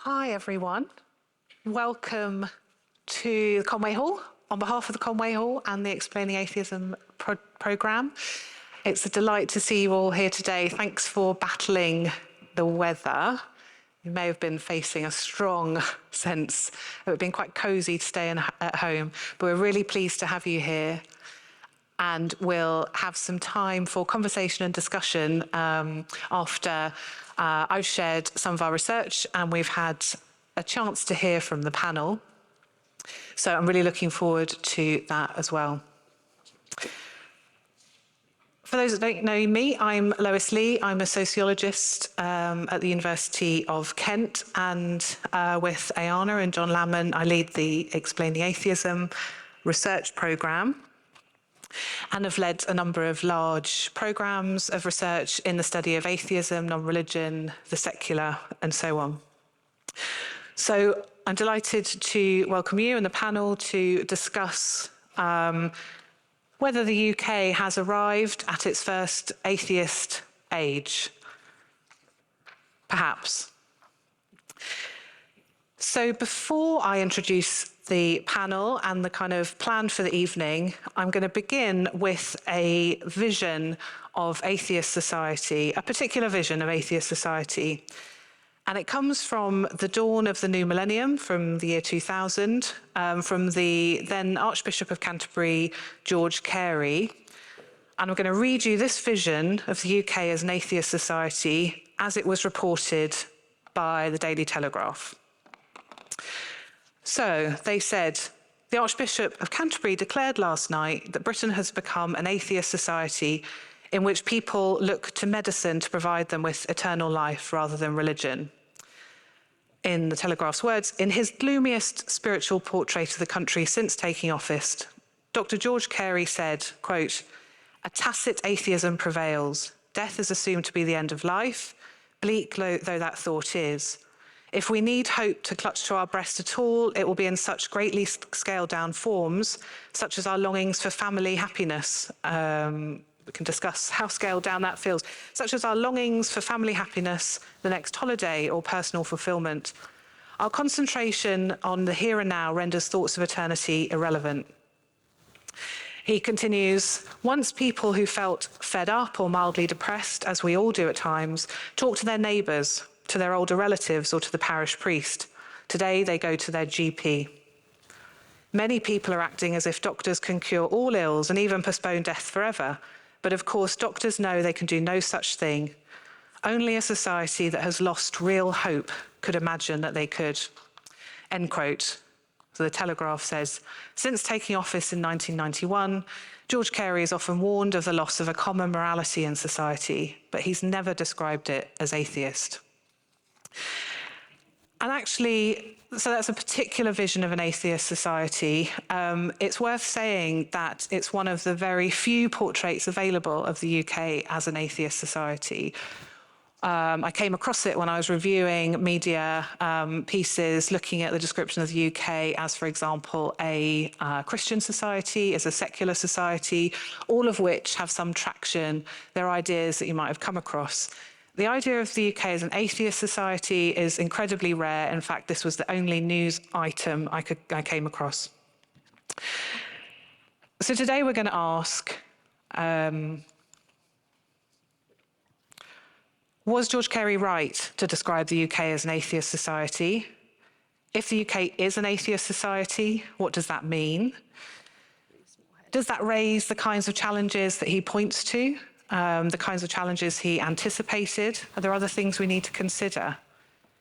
Hi everyone, welcome to the Conway Hall on behalf of the Conway Hall and the Explaining Atheism programme. It's a delight to see you all here today. Thanks for battling the weather. You may have been facing a strong sense of it being quite cosy to stay at home, but we're really pleased to have you here. And we'll have some time for conversation and discussion after I've shared some of our research and we've had a chance to hear from the panel. So I'm really looking forward to that as well. For those that don't know me, I'm Lois Lee. I'm a sociologist at the University of Kent, and with Aiyana and John Lamman, I lead the Explaining Atheism research programme, and have led a number of large programmes of research in the study of atheism, non-religion, the secular, and so on. So I'm delighted to welcome you and the panel to discuss whether the UK has arrived at its first atheist age. Perhaps. So before I introduce the panel and the kind of plan for the evening, I'm going to begin with a vision of atheist society, a particular vision of atheist society. And it comes from the dawn of the new millennium, from the year 2000, from the then Archbishop of Canterbury, George Carey. And I'm going to read you this vision of the UK as an atheist society as it was reported by the Daily Telegraph. So they said, the Archbishop of Canterbury declared last night that Britain has become an atheist society in which people look to medicine to provide them with eternal life rather than religion. In the Telegraph's words, in his gloomiest spiritual portrait of the country since taking office, Dr. George Carey said, quote, "A tacit atheism prevails. Death is assumed to be the end of life, bleak though that thought is. If we need hope to clutch to our breast at all, it will be in such greatly scaled down forms, such as our longings for family happiness." We can discuss how scaled down that feels. Such as our longings for family happiness, the next holiday, or personal fulfillment. Our concentration on the here and now renders thoughts of eternity irrelevant. He continues, once people who felt fed up or mildly depressed, as we all do at times, talked to their neighbours, to their older relatives, or to the parish priest. Today they go to their GP. Many people are acting as if doctors can cure all ills and even postpone death forever. But of course, doctors know they can do no such thing. Only a society that has lost real hope could imagine that they could. End quote. So the Telegraph says, since taking office in 1991, George Carey has often warned of the loss of a common morality in society, but he's never described it as atheist. And actually, so that's a particular vision of an atheist society. It's worth saying that it's one of the very few portraits available of the UK as an atheist society. I came across it when I was reviewing media pieces looking at the description of the UK as, for example, a Christian society, as a secular society, all of which have some traction. They're ideas that you might have come across. The idea of the UK as an atheist society is incredibly rare. In fact, this was the only news item I came across. So today we're going to ask, was George Carey right to describe the UK as an atheist society? If the UK is an atheist society, what does that mean? Does that raise the kinds of challenges that he points to? The kinds of challenges he anticipated? Are there other things we need to consider?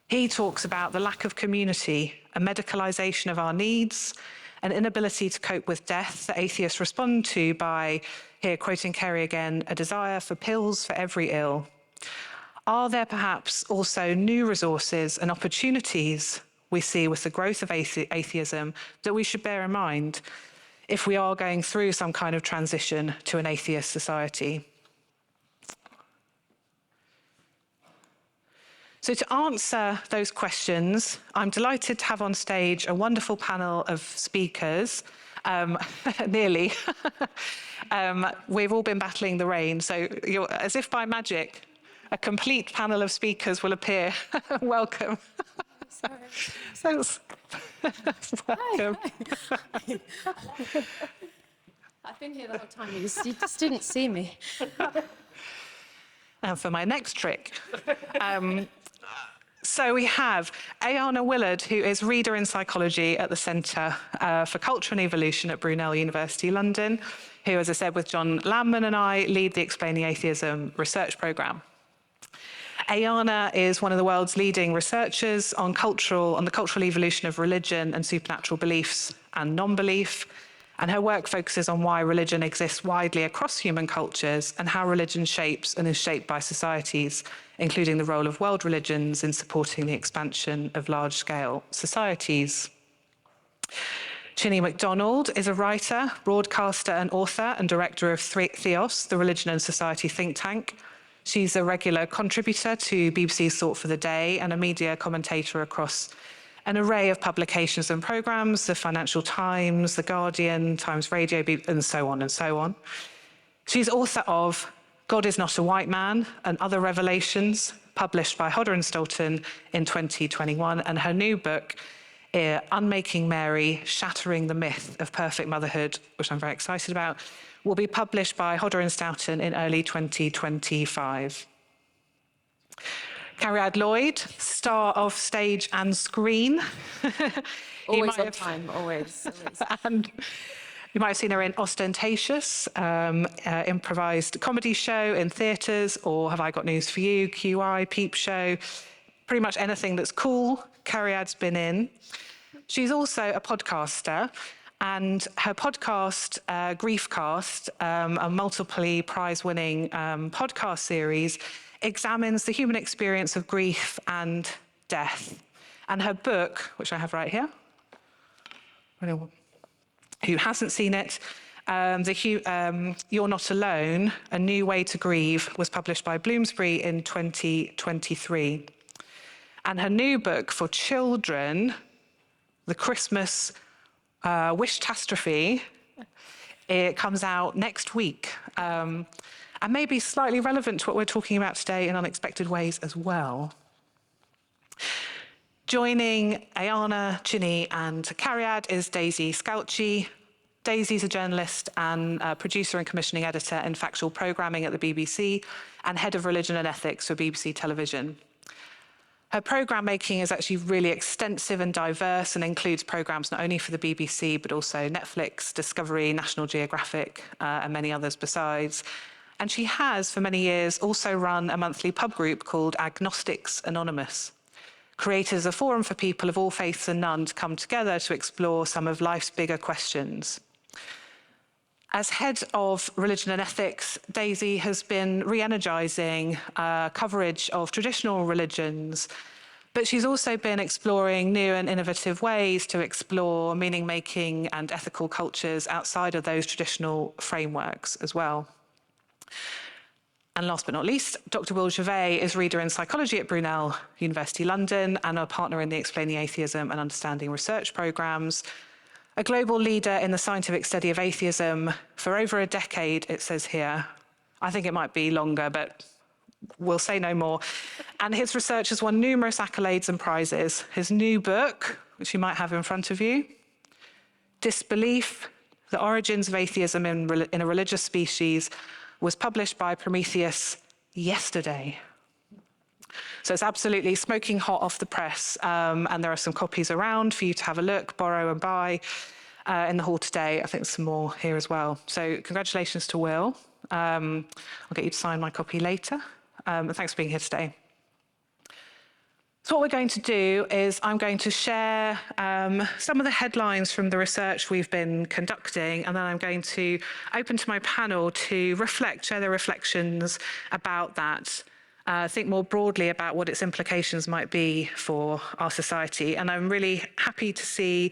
He talks about the lack of community, a medicalisation of our needs, an inability to cope with death that atheists respond to by, here quoting Carey again, a desire for pills for every ill. Are there perhaps also new resources and opportunities we see with the growth of atheism that we should bear in mind if we are going through some kind of transition to an atheist society? So to answer those questions, I'm delighted to have on stage a wonderful panel of speakers, nearly. We've all been battling the rain, so as if by magic, a complete panel of speakers will appear. Welcome. Thanks. Welcome. I've been here the whole time, you just didn't see me. And for my next trick. So we have Aiyana Willard, who is Reader in Psychology at the Centre for Culture and Evolution at Brunel University London, who, as I said, with John Lamman and I, lead the Explaining Atheism research programme. Aiyana is one of the world's leading researchers on the cultural evolution of religion and supernatural beliefs and non-belief, and her work focuses on why religion exists widely across human cultures and how religion shapes and is shaped by societies, including the role of world religions in supporting the expansion of large-scale societies. Chine McDonald is a writer, broadcaster and author and director of Theos, the religion and society think tank. She's a regular contributor to BBC's Thought for the Day and a media commentator across an array of publications and programmes, the Financial Times, The Guardian, Times Radio, and so on and so on. She's author of God is Not a White Man and Other Revelations, published by Hodder and Stoughton in 2021, and her new book, Unmaking Mary, Shattering the Myth of Perfect Motherhood, which I'm very excited about, will be published by Hodder and Stoughton in early 2025. Cariad Lloyd, star of stage and screen. Always on time, always. And you might have seen her in Ostentatious, improvised comedy show in theatres, or Have I Got News for You, QI, Peep Show, pretty much anything that's cool, Cariad's been in. She's also a podcaster, and her podcast, Griefcast, a multiply prize-winning podcast series, examines the human experience of grief and death. And her book, which I have right here, who hasn't seen it, You're Not Alone, A New Way to Grieve, was published by Bloomsbury in 2023. And her new book for children, The Christmas Wish-tastrophe, it comes out next week. And maybe slightly relevant to what we're talking about today in unexpected ways as well. Joining Aiyana, Chine and Cariad is Daisy Scalchi. Daisy's a journalist and producer and commissioning editor in factual programming at the BBC and head of religion and ethics for BBC Television. Her programme making is actually really extensive and diverse and includes programmes not only for the BBC, but also Netflix, Discovery, National Geographic, and many others besides. And she has, for many years, also run a monthly pub group called Agnostics Anonymous, created as a forum for people of all faiths and none to come together to explore some of life's bigger questions. As head of religion and ethics, Daisy has been re-energising coverage of traditional religions, but she's also been exploring new and innovative ways to explore meaning-making and ethical cultures outside of those traditional frameworks as well. And last but not least, Dr. Will Gervais is Reader in Psychology at Brunel University London and a partner in the Explaining Atheism and Understanding research programmes. A global leader in the scientific study of atheism for over a decade, it says here. I think it might be longer, but we'll say no more. And his research has won numerous accolades and prizes. His new book, which you might have in front of you, Disbelief, The Origins of Atheism in a Religious Species, was published by Prometheus yesterday. So it's absolutely smoking hot off the press, and there are some copies around for you to have a look, borrow and buy in the hall today. I think there's some more here as well. So congratulations to Will. I'll get you to sign my copy later. And thanks for being here today. So what we're going to do is I'm going to share some of the headlines from the research we've been conducting, and then I'm going to open to my panel to share their reflections about that, think more broadly about what its implications might be for our society. And I'm really happy to see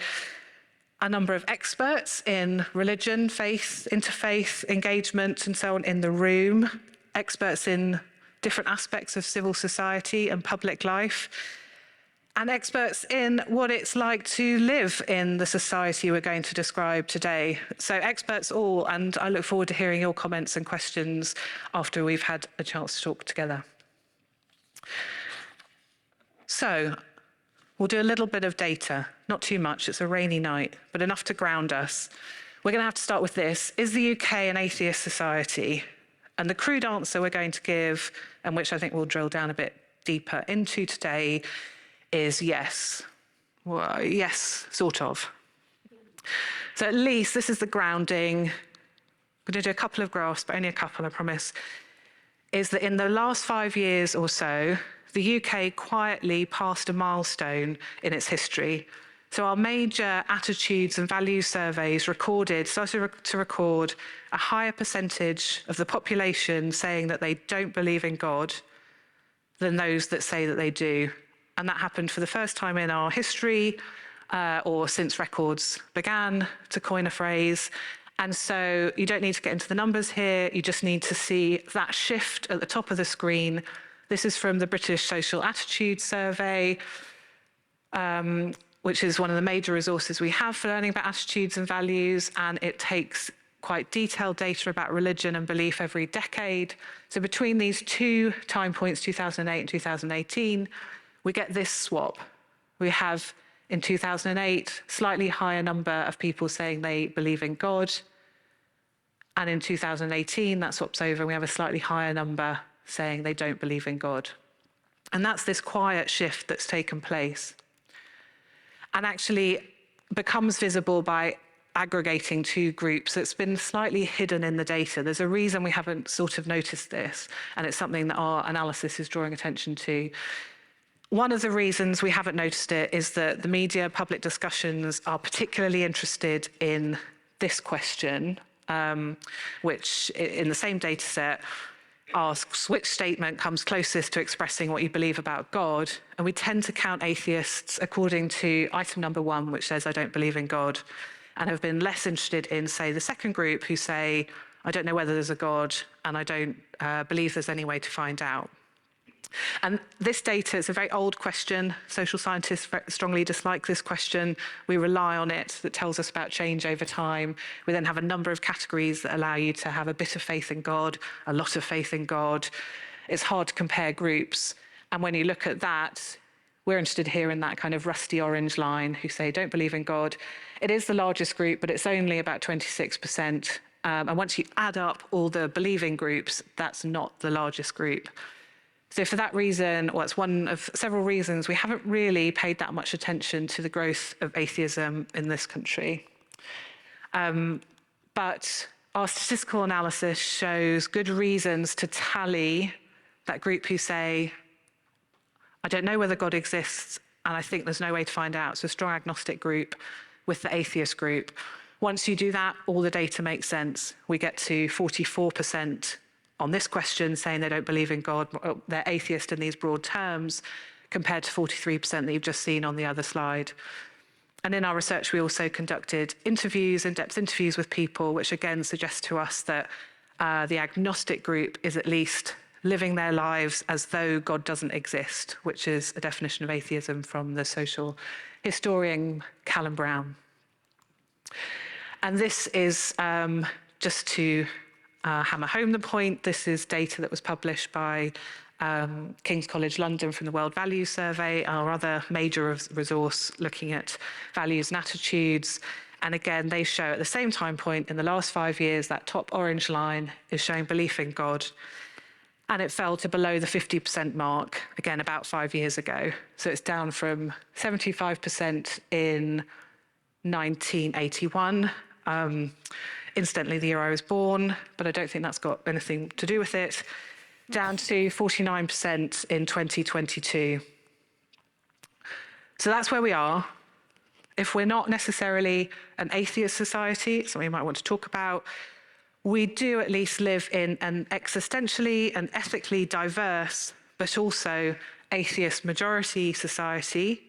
a number of experts in religion, faith, interfaith engagement, and so on in the room, experts in different aspects of civil society and public life, and experts in what it's like to live in the society we're going to describe today. So experts all, and I look forward to hearing your comments and questions after we've had a chance to talk together. So We'll do a little bit of data, not too much, it's a rainy night, but enough to ground us. We're going to have to start with this. Is the UK an atheist society? And the crude answer we're going to give, and which I think we'll drill down a bit deeper into today, is yes. Well, yes, sort of. So at least this is the grounding. I'm going to do a couple of graphs, but only a couple, I promise. Is that in the last 5 years or so, the UK quietly passed a milestone in its history. So our major attitudes and values surveys started to record a higher percentage of the population saying that they don't believe in God than those that say that they do. And that happened for the first time in our history, or since records began, to coin a phrase. And so you don't need to get into the numbers here, you just need to see that shift at the top of the screen. This is from the British Social Attitude Survey, which is one of the major resources we have for learning about attitudes and values, and it takes quite detailed data about religion and belief every decade. So between these two time points, 2008 and 2018, we get this swap. We have, in 2008, slightly higher number of people saying they believe in God, and in 2018, that swaps over, and we have a slightly higher number saying they don't believe in God. And that's this quiet shift that's taken place, and actually becomes visible by aggregating two groups. It's been slightly hidden in the data. There's a reason we haven't sort of noticed this, and it's something that our analysis is drawing attention to. One of the reasons we haven't noticed it is that the media public discussions are particularly interested in this question, which in the same data set asks which statement comes closest to expressing what you believe about God. And we tend to count atheists according to item number 1, which says, I don't believe in God, and have been less interested in, say, the second group who say, I don't know whether there's a God, and I don't believe there's any way to find out. And this data is a very old question. Social scientists strongly dislike this question. We rely on it. That tells us about change over time. We then have a number of categories that allow you to have a bit of faith in God, a lot of faith in God. It's hard to compare groups. And when you look at that, we're interested here in that kind of rusty orange line who say don't believe in God. It is the largest group, but it's only about 26%. And once you add up all the believing groups, that's not the largest group. So for that reason, well, it's one of several reasons we haven't really paid that much attention to the growth of atheism in this country. But our statistical analysis shows good reasons to tally that group who say, I don't know whether God exists, and I think there's no way to find out. So a strong agnostic group with the atheist group. Once you do that, all the data makes sense. We get to 44% on this question saying they don't believe in God, they're atheist in these broad terms, compared to 43% that you've just seen on the other slide. And in our research, we also conducted interviews, in-depth interviews with people, which again suggests to us that the agnostic group is at least living their lives as though God doesn't exist, which is a definition of atheism from the social historian Callum Brown. And this is just to hammer home the point. This is data that was published by King's College London from the World Values Survey, our other major resource looking at values and attitudes. And again, they show at the same time point in the last 5 years, that top orange line is showing belief in God. And it fell to below the 50% mark, again, about 5 years ago. So it's down from 75% in 1981. Incidentally, the year I was born, but I don't think that's got anything to do with it, down to 49% in 2022. So that's where we are. If we're not necessarily an atheist society, something we might want to talk about, we do at least live in an existentially and ethically diverse, but also atheist majority society,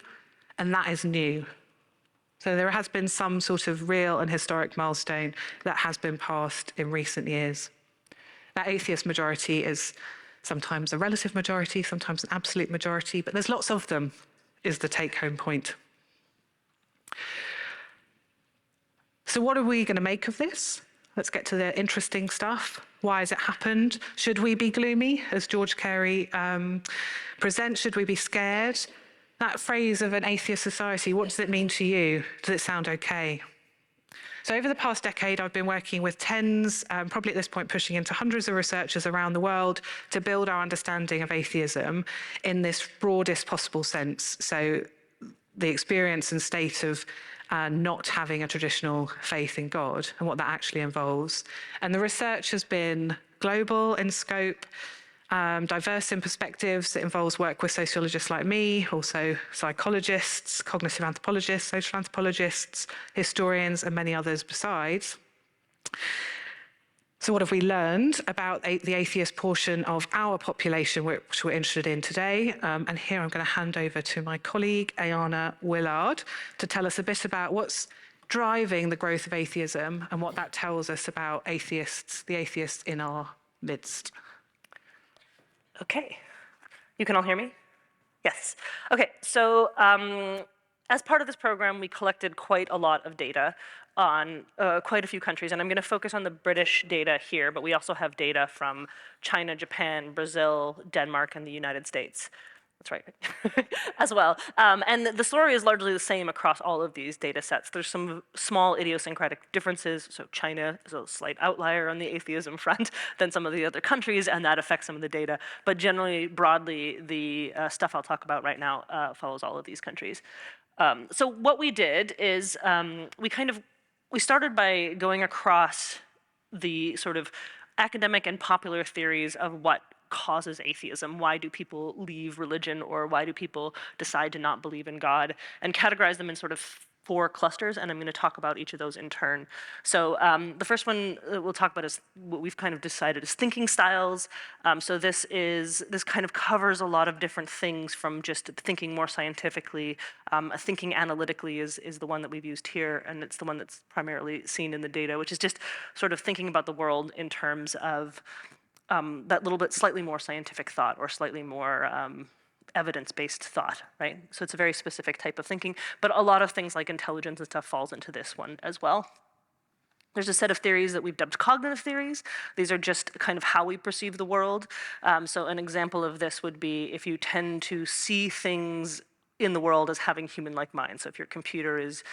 and that is new. So there has been some sort of real and historic milestone that has been passed in recent years. That atheist majority is sometimes a relative majority, sometimes an absolute majority, but there's lots of them, is the take-home point. So what are we going to make of this? Let's get to the interesting stuff. Why has it happened? Should we be gloomy, as George Carey presents? Should we be scared? that phrase of an atheist society, what does it mean to you? Does it sound okay? So over the past decade, I've been working with tens, probably at this point pushing into hundreds of researchers around the world to build our understanding of atheism in this broadest possible sense. So the experience and state of not having a traditional faith in God and what that actually involves. And the research has been global in scope, diverse in perspectives. It involves work with sociologists like me, also psychologists, cognitive anthropologists, social anthropologists, historians, and many others besides. So what have we learned about the atheist portion of our population, which we're interested in today? And here I'm going to hand over to my colleague, Aiyana Willard, to tell us a bit about what's driving the growth of atheism and what that tells us about atheists, the atheists in our midst. Okay, you can all hear me? Yes. Okay, so as part of this program, we collected quite a lot of data on quite a few countries, and I'm going to focus on the British data here, but we also have data from China, Japan, Brazil, Denmark, and the United States. That's right, as well. And the story is largely the same across all of these data sets. There's some small idiosyncratic differences. So China is a slight outlier on the atheism front than some of the other countries, and that affects some of the data. But generally, broadly, the stuff I'll talk about right now follows all of these countries. So what we did is we started by going across the sort of academic and popular theories of what causes atheism. Why do people leave religion, or why do people decide to not believe in God, and categorize them in sort of 4 clusters, and I'm going to talk about each of those in turn. So the first one we'll talk about is what we've kind of decided is thinking styles. So this kind of covers a lot of different things, from just thinking more scientifically. Thinking analytically is the one that we've used here, and it's the one that's primarily seen in the data, which is just sort of thinking about the world in terms of that little bit slightly more scientific thought, or slightly more evidence-based thought, right? So it's a very specific type of thinking, but a lot of things like intelligence and stuff falls into this one as well. There's a set of theories that we've dubbed cognitive theories. These are just kind of how we perceive the world. So an example of this would be if you tend to see things in the world as having human-like minds. So if your computer is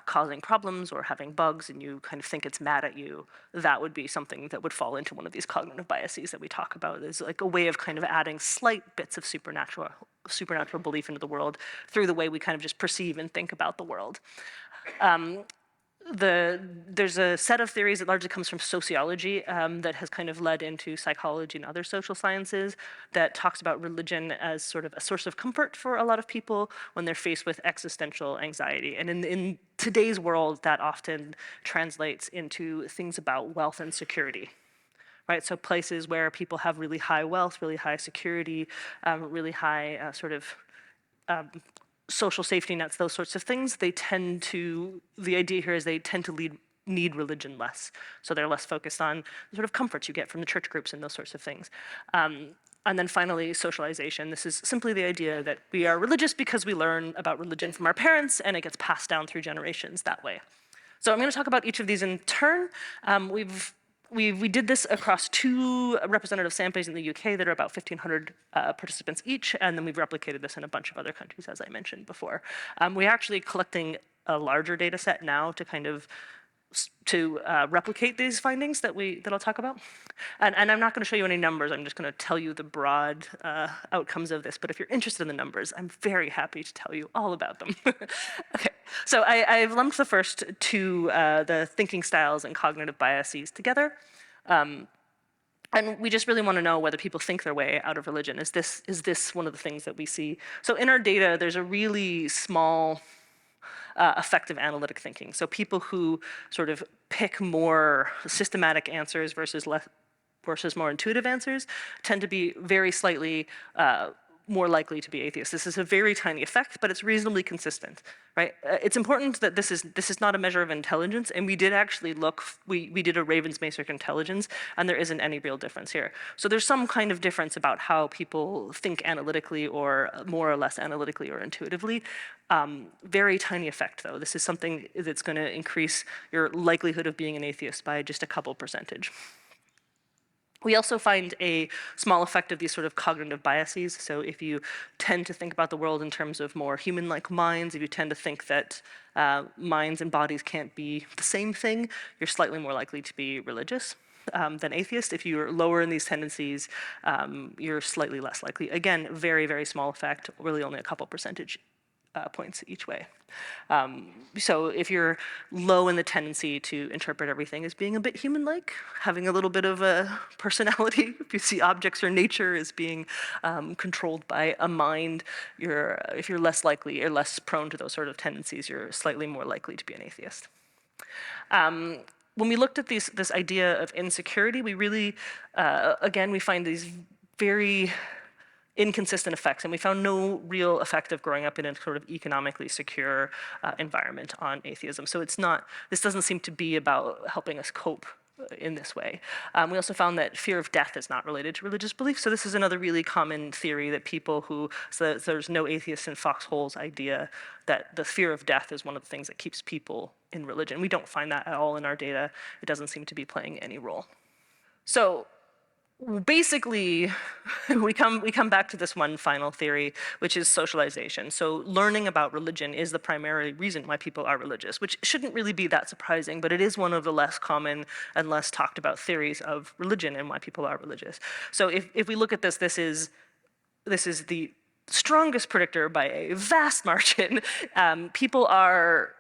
causing problems or having bugs and you kind of think it's mad at you, that would be something that would fall into one of these cognitive biases that we talk about. It's like a way of kind of adding slight bits of supernatural belief into the world through the way we kind of just perceive and think about the world. There's a set of theories that largely comes from sociology that has kind of led into psychology and other social sciences that talks about religion as sort of a source of comfort for a lot of people when they're faced with existential anxiety. And in today's world, that often translates into things about wealth and security. Right, so places where people have really high wealth, really high security, really high social safety nets, those sorts of things, the idea here is they tend to need religion less. So they're less focused on the sort of comforts you get from the church groups and those sorts of things. And then finally, socialization. This is simply the idea that we are religious because we learn about religion from our parents, and it gets passed down through generations that way. So I'm going to talk about each of these in turn. We did this across 2 representative samples in the UK that are about 1,500 participants each, and then we've replicated this in a bunch of other countries, as I mentioned before. We're actually collecting a larger data set now to kind of replicate these findings that I'll talk about. And I'm not going to show you any numbers. I'm just going to tell you the broad outcomes of this. But if you're interested in the numbers, I'm very happy to tell you all about them. Okay, so I've lumped the first 2, the thinking styles and cognitive biases, together. And we just really want to know whether people think their way out of religion. Is this one of the things that we see? So in our data, there's a really small effective analytic thinking. So people who sort of pick more systematic answers versus more intuitive answers tend to be very slightly more likely to be atheists. This is a very tiny effect, but it's reasonably consistent, right? It's important that this is not a measure of intelligence, and we did actually look, we did a Ravens-Macerk intelligence, and there isn't any real difference here. So there's some kind of difference about how people think analytically, or more or less analytically or intuitively. Very tiny effect, though. This is something that's going to increase your likelihood of being an atheist by just a couple percentage. We also find a small effect of these sort of cognitive biases. So if you tend to think about the world in terms of more human-like minds, if you tend to think that minds and bodies can't be the same thing, you're slightly more likely to be religious than atheist. If you're lower in these tendencies, you're slightly less likely. Again, very, very small effect, really only a couple percentage points each way. So if you're low in the tendency to interpret everything as being a bit human-like, having a little bit of a personality, if you see objects or nature as being controlled by a mind, if you're less likely or less prone to those sort of tendencies, you're slightly more likely to be an atheist. When we looked at this idea of insecurity, we really, again, we find these very inconsistent effects, and we found no real effect of growing up in a sort of economically secure environment on atheism. So this doesn't seem to be about helping us cope in this way. We also found that fear of death is not related to religious belief. So this is another really common theory that so there's no atheists in foxholes idea that the fear of death is one of the things that keeps people in religion. We don't find that at all in our data. It doesn't seem to be playing any role. So basically, we come back to this one final theory, which is socialization. So learning about religion is the primary reason why people are religious, which shouldn't really be that surprising, but it is one of the less common and less talked about theories of religion and why people are religious. So if we look at this, this is the strongest predictor by a vast margin. People are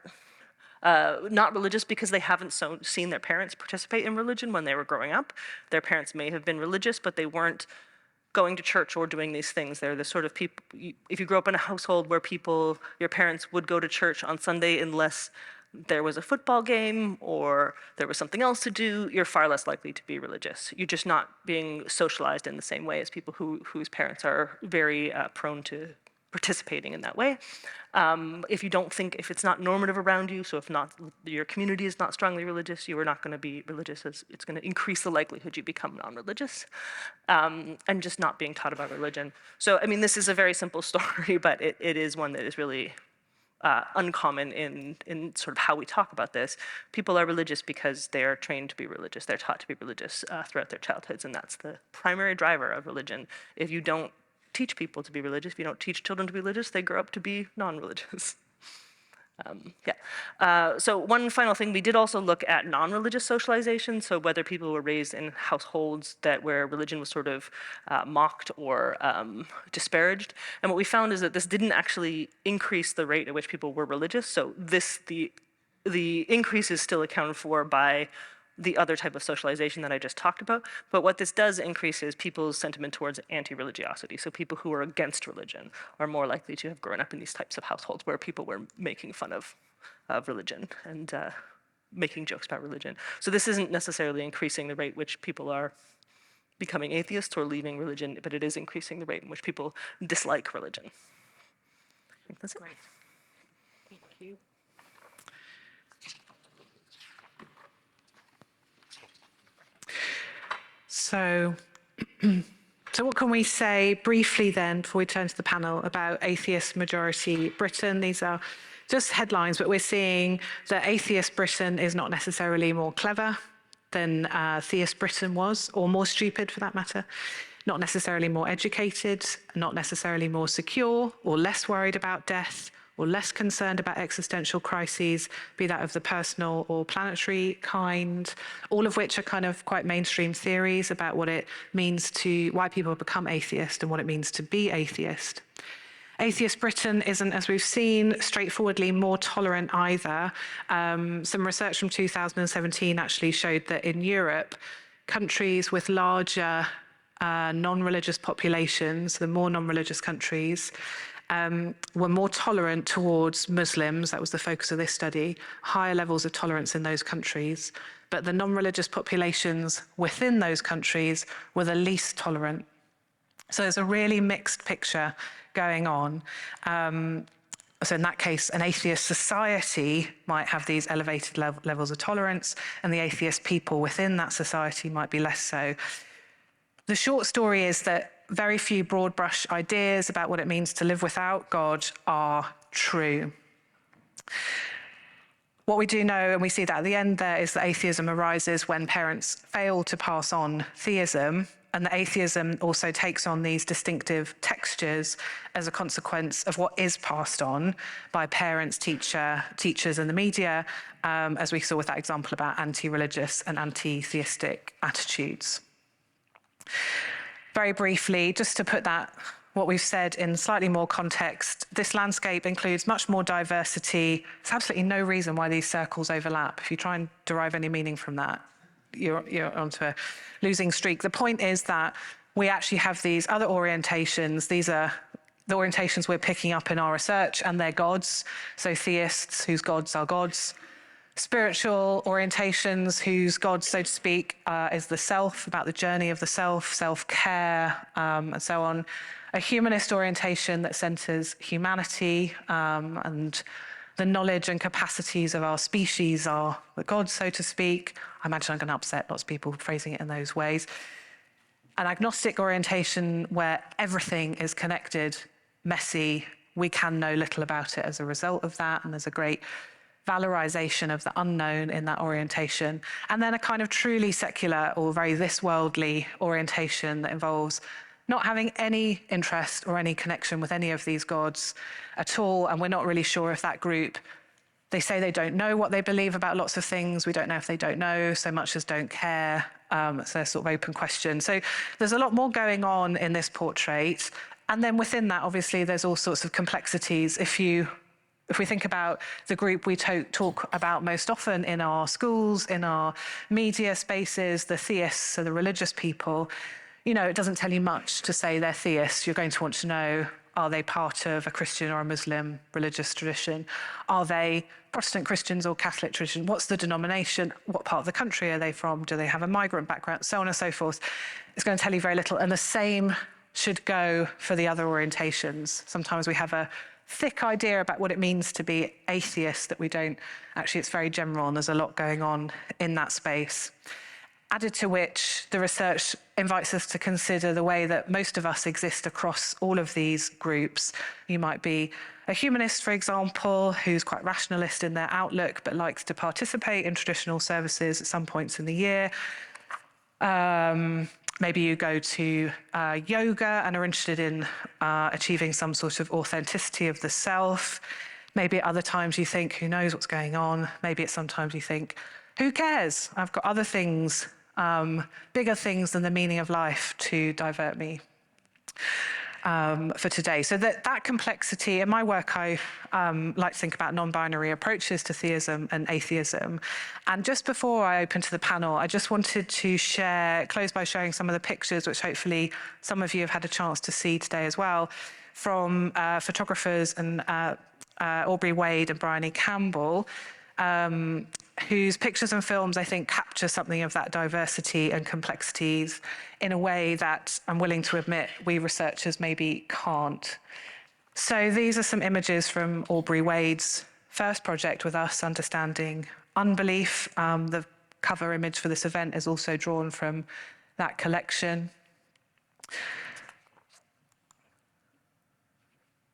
not religious because they haven't seen their parents participate in religion when they were growing up. Their parents may have been religious, but they weren't going to church or doing these things. They're the sort of people, if you grew up in a household where your parents would go to church on Sunday unless there was a football game or there was something else to do, you're far less likely to be religious. You're just not being socialized in the same way as people whose parents are very prone to participating in that way. If it's not normative around you, so if your community is not strongly religious, you are not going to be religious. It's going to increase the likelihood you become non-religious, and just not being taught about religion. So, I mean, this is a very simple story, but it is one that is really uncommon in sort of how we talk about this. People are religious because they are trained to be religious. They're taught to be religious throughout their childhoods, and that's the primary driver of religion. If you don't teach people to be religious, if you don't teach children to be religious, they grow up to be non-religious. So one final thing, we did also look at non-religious socialization, so whether people were raised in households where religion was sort of mocked or disparaged. And what we found is that this didn't actually increase the rate at which people were religious. So the increase is still accounted for by the other type of socialization that I just talked about. But what this does increase is people's sentiment towards anti-religiosity. So people who are against religion are more likely to have grown up in these types of households where people were making fun of religion and making jokes about religion. So this isn't necessarily increasing the rate which people are becoming atheists or leaving religion, but it is increasing the rate in which people dislike religion. I think that's it. Great. Thank you. So what can we say briefly then, before we turn to the panel, about atheist majority Britain? These are just headlines, but we're seeing that atheist Britain is not necessarily more clever than theist Britain was, or more stupid for that matter. Not necessarily more educated, not necessarily more secure, or less worried about death, or less concerned about existential crises, be that of the personal or planetary kind, all of which are kind of quite mainstream theories about what it means why people become atheist and what it means to be atheist. Atheist Britain isn't, as we've seen, straightforwardly more tolerant either. Some research from 2017 actually showed that in Europe, countries with larger non-religious populations, the more non-religious countries, were more tolerant towards Muslims. That was the focus of this study, higher levels of tolerance in those countries. But the non-religious populations within those countries were the least tolerant. So there's a really mixed picture going on. So in that case, an atheist society might have these elevated levels of tolerance, and the atheist people within that society might be less so. The short story is that very few broad brush ideas about what it means to live without God are true. What we do know, and we see that at the end there, is that atheism arises when parents fail to pass on theism, and that atheism also takes on these distinctive textures as a consequence of what is passed on by parents, teachers and the media, as we saw with that example about anti-religious and anti-theistic attitudes. Very briefly, just to put what we've said in slightly more context, this landscape includes much more diversity. There's absolutely no reason why these circles overlap. If you try and derive any meaning from that, you're onto a losing streak. The point is that we actually have these other orientations. These are the orientations we're picking up in our research, and they're gods. So theists whose gods are gods. Spiritual orientations whose god, so to speak, is the self, about the journey of the self, self-care, and so on. A humanist orientation that centers humanity and the knowledge and capacities of our species are the gods, so to speak. I imagine I'm going to upset lots of people phrasing it in those ways. An agnostic orientation where everything is connected, messy, we can know little about it as a result of that, and there's a great valorization of the unknown in that orientation. And then a kind of truly secular or very this-worldly orientation that involves not having any interest or any connection with any of these gods at all, and we're not really sure if that group, they say they don't know what they believe about lots of things. We don't know if they don't know so much as don't care. So a sort of open question. So there's a lot more going on in this portrait. And then within that, obviously, there's all sorts of complexities. If we think about the group we talk about most often in our schools, in our media spaces, the theists, so the religious people, it doesn't tell you much to say they're theists. You're going to want to know, are they part of a Christian or a Muslim religious tradition? Are they Protestant Christians or Catholic tradition? What's the denomination? What part of the country are they from? Do they have a migrant background? So on and so forth. It's going to tell you very little. And the same should go for the other orientations. Sometimes we have a thick idea about what it means to be atheist that we don't, actually it's very general, and there's a lot going on in that space. Added to which, the research invites us to consider the way that most of us exist across all of these groups. You might be a humanist, for example, who's quite rationalist in their outlook, but likes to participate in traditional services at some points in the year. Maybe you go to yoga and are interested in achieving some sort of authenticity of the self. Maybe at other times you think, who knows what's going on? Maybe at sometimes you think, who cares? I've got other things, bigger things than the meaning of life to divert me for today. So that complexity, in my work, I like to think about non-binary approaches to theism and atheism. And just before I open to the panel, I just wanted to close by showing some of the pictures, which hopefully some of you have had a chance to see today as well, from photographers and Aubrey Wade and Brunel Campbell, whose pictures and films, I think, capture something of that diversity and complexities in a way that I'm willing to admit we researchers maybe can't. So these are some images from Aubrey Wade's first project with us, Understanding Unbelief. The cover image for this event is also drawn from that collection.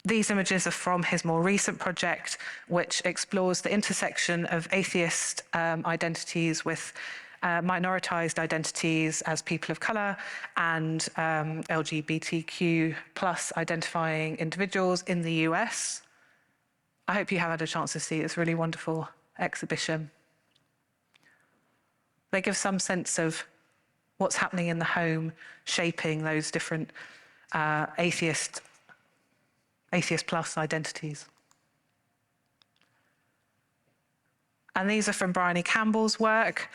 These images are from his more recent project, which explores the intersection of atheist identities with minoritized identities as people of color and LGBTQ plus identifying individuals in the US. I hope you have had a chance to see this really wonderful exhibition. They give some sense of what's happening in the home, shaping those different atheist plus identities. And these are from Brunel Campbell's work,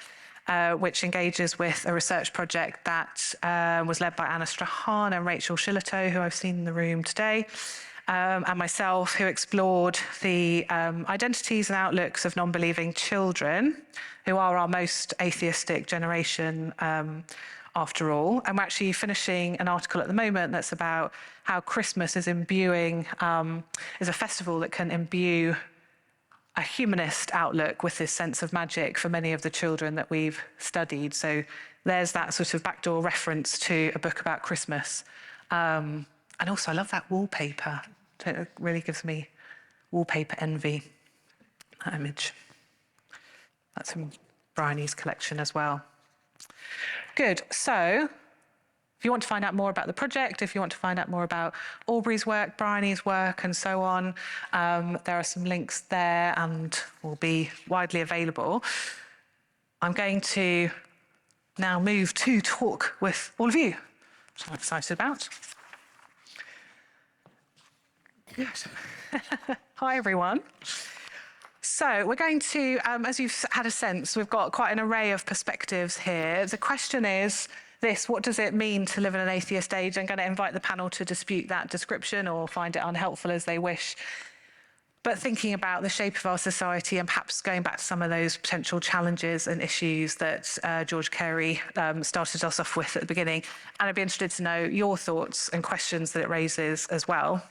which engages with a research project that was led by Anna Strahan and Rachel Shillito, who I've seen in the room today, and myself, who explored the identities and outlooks of non-believing children, who are our most atheistic generation after all. And we're actually finishing an article at the moment that's about how Christmas is is a festival that can imbue a humanist outlook with this sense of magic for many of the children that we've studied. So there's that sort of backdoor reference to a book about Christmas. And also, I love that wallpaper. It really gives me wallpaper envy, that image. That's in Bryony's collection as well. Good. So if you want to find out more about the project, if you want to find out more about Aubrey's work, Bryony's work, and so on, there are some links there and will be widely available. I'm going to now move to talk with all of you, which I'm excited about. Good. Hi, everyone. So we're going to, as you've had a sense, we've got quite an array of perspectives here. The question is this: what does it mean to live in an atheist age? I'm going to invite the panel to dispute that description or find it unhelpful as they wish. But thinking about the shape of our society and perhaps going back to some of those potential challenges and issues that George Carey started us off with at the beginning. And I'd be interested to know your thoughts and questions that it raises as well.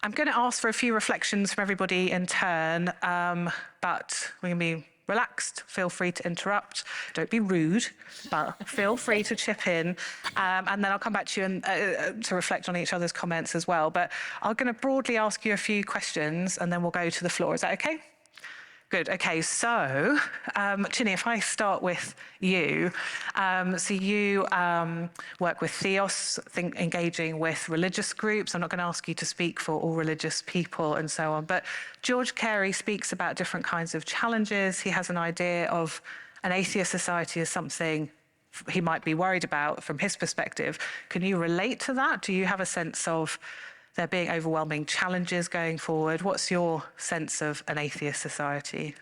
I'm going to ask for a few reflections from everybody in turn, but we're going to be relaxed. Feel free to interrupt. Don't be rude, but feel free to chip in. And then I'll come back to you and to reflect on each other's comments as well. But I'm going to broadly ask you a few questions and then we'll go to the floor. Is that okay? Good. Okay. So, Chine, if I start with you. So you work with Theos, engaging with religious groups. I'm not going to ask you to speak for all religious people and so on. But George Carey speaks about different kinds of challenges. He has an idea of an atheist society as something he might be worried about from his perspective. Can you relate to that? Do you have a sense of there being overwhelming challenges going forward? What's your sense of an atheist society?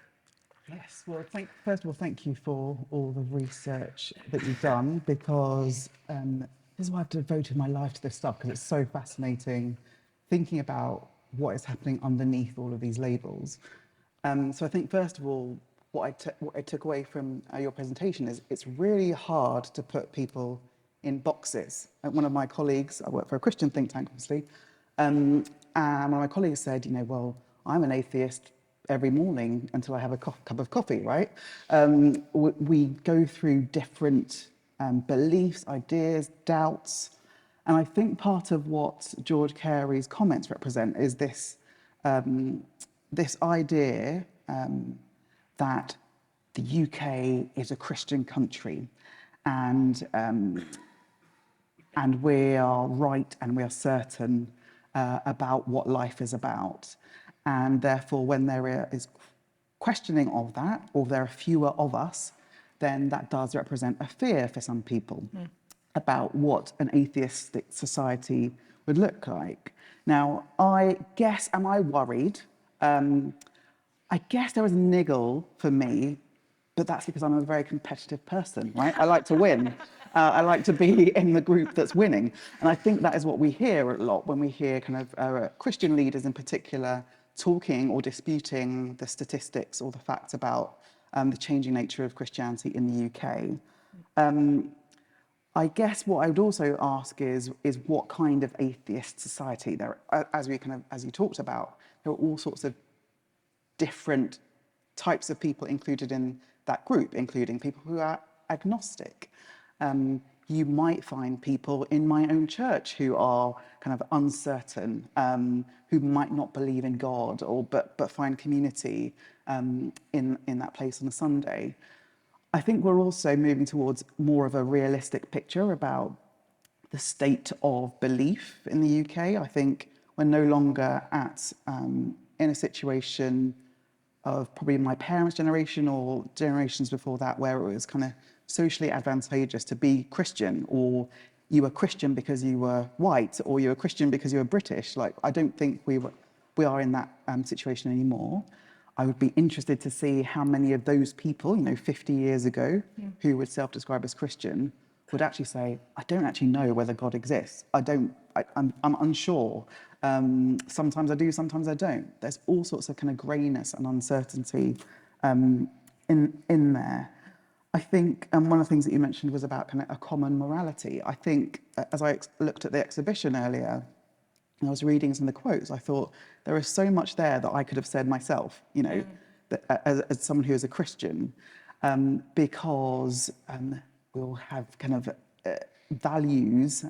Yes, well, first of all, thank you for all the research that you've done, because this is why I've devoted my life to this stuff, because it's so fascinating thinking about what is happening underneath all of these labels. So I think, first of all, what I took away from your presentation is it's really hard to put people in boxes. One of my colleagues, I work for a Christian think tank, obviously, and one of my colleagues said, well, I'm an atheist every morning until I have a cup of coffee, right? We go through different beliefs, ideas, doubts. And I think part of what George Carey's comments represent is this, this idea that the UK is a Christian country, and we are right and we are certain about what life is about. And therefore, when there is questioning of that, or there are fewer of us, then that does represent a fear for some people about what an atheistic society would look like. Now, I guess, am I worried? I guess there was a niggle for me, but that's because I'm a very competitive person, right? I like to win. I like to be in the group that's winning. And I think that is what we hear a lot when we hear kind of Christian leaders in particular talking or disputing the statistics or the facts about the changing nature of Christianity in the UK. I guess what I would also ask is what kind of atheist society there, as you talked about, there are all sorts of different types of people included in that group, including people who are agnostic. You might find people in my own church who are kind of uncertain, who might not believe in God, but find community in that place on a Sunday. I think we're also moving towards more of a realistic picture about the state of belief in the UK. I think we're no longer in a situation of probably my parents' generation or generations before that, where it was kind of socially advantageous to be Christian, or you were Christian because you were white, or you were Christian because you were British. Like, I don't think we are in that situation anymore. I would be interested to see how many of those people, 50 years ago, who would self-describe as Christian, would actually say, I don't actually know whether God exists. I'm unsure. Sometimes I do, sometimes I don't. There's all sorts of kind of greyness and uncertainty in there. I think one of the things that you mentioned was about kind of a common morality. I think as I looked at the exhibition earlier, and I was reading some of the quotes, I thought there is so much there that I could have said myself, that, as someone who is a Christian, because we all have kind of values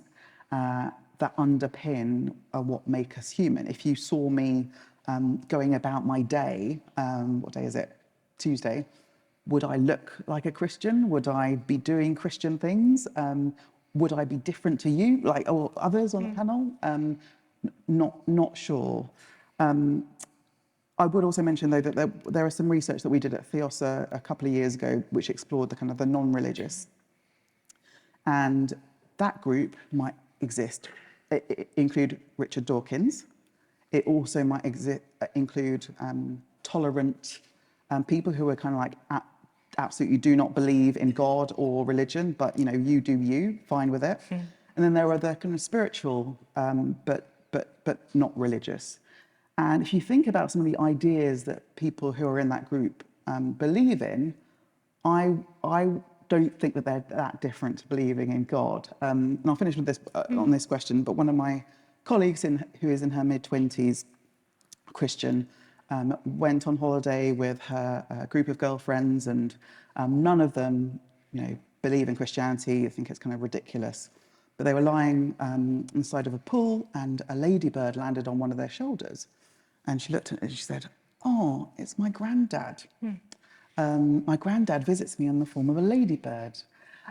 that underpin what make us human. If you saw me going about my day, what day is it? Tuesday. would I look like a Christian? Would I be doing Christian things? Would I be different to you, like or others on the panel? Not sure. I would also mention, though, that there is some research that we did at Theos a couple of years ago, which explored the kind of the non-religious, and that group might exist. It include Richard Dawkins. It also might include tolerant people who are kind of like absolutely do not believe in God or religion, but you do you, fine with it. And then there are the kind of spiritual, but not religious. And if you think about some of the ideas that people who are in that group believe in, I don't think that they're that different to believing in God. And I'll finish with this on this question. But one of my colleagues who is in her mid-20s, Christian, went on holiday with her group of girlfriends, and none of them, believe in Christianity. I think it's kind of ridiculous. But they were lying inside of a pool, and a ladybird landed on one of their shoulders. And she looked at it and she said, "Oh, it's my granddad. My granddad visits me in the form of a ladybird."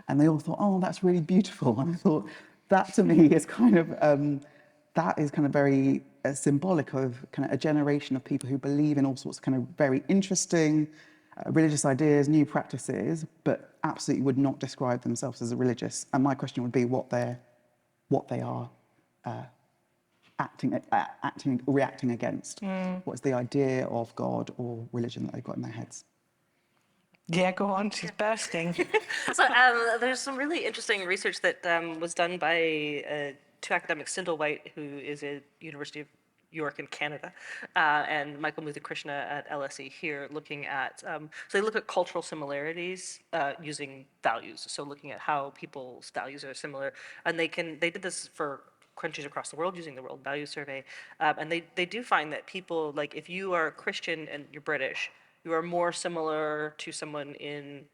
And they all thought, "Oh, that's really beautiful." And I thought, that to me is kind of very symbolic of kind of a generation of people who believe in all sorts of kind of very interesting religious ideas, new practices, but absolutely would not describe themselves as a religious. And my question would be what they are reacting against. What's the idea of God or religion that they've got in their heads? Yeah, go on, she's bursting. So there's some really interesting research that was done by two academics, Sindel White, who is at University of York in Canada, and Michael Muthukrishna at LSE here, looking at, so they look at cultural similarities using values, so looking at how people's values are similar, and they did this for countries across the world using the World Values Survey, and they do find that people, like if you are Christian and you're British, you are more similar to someone in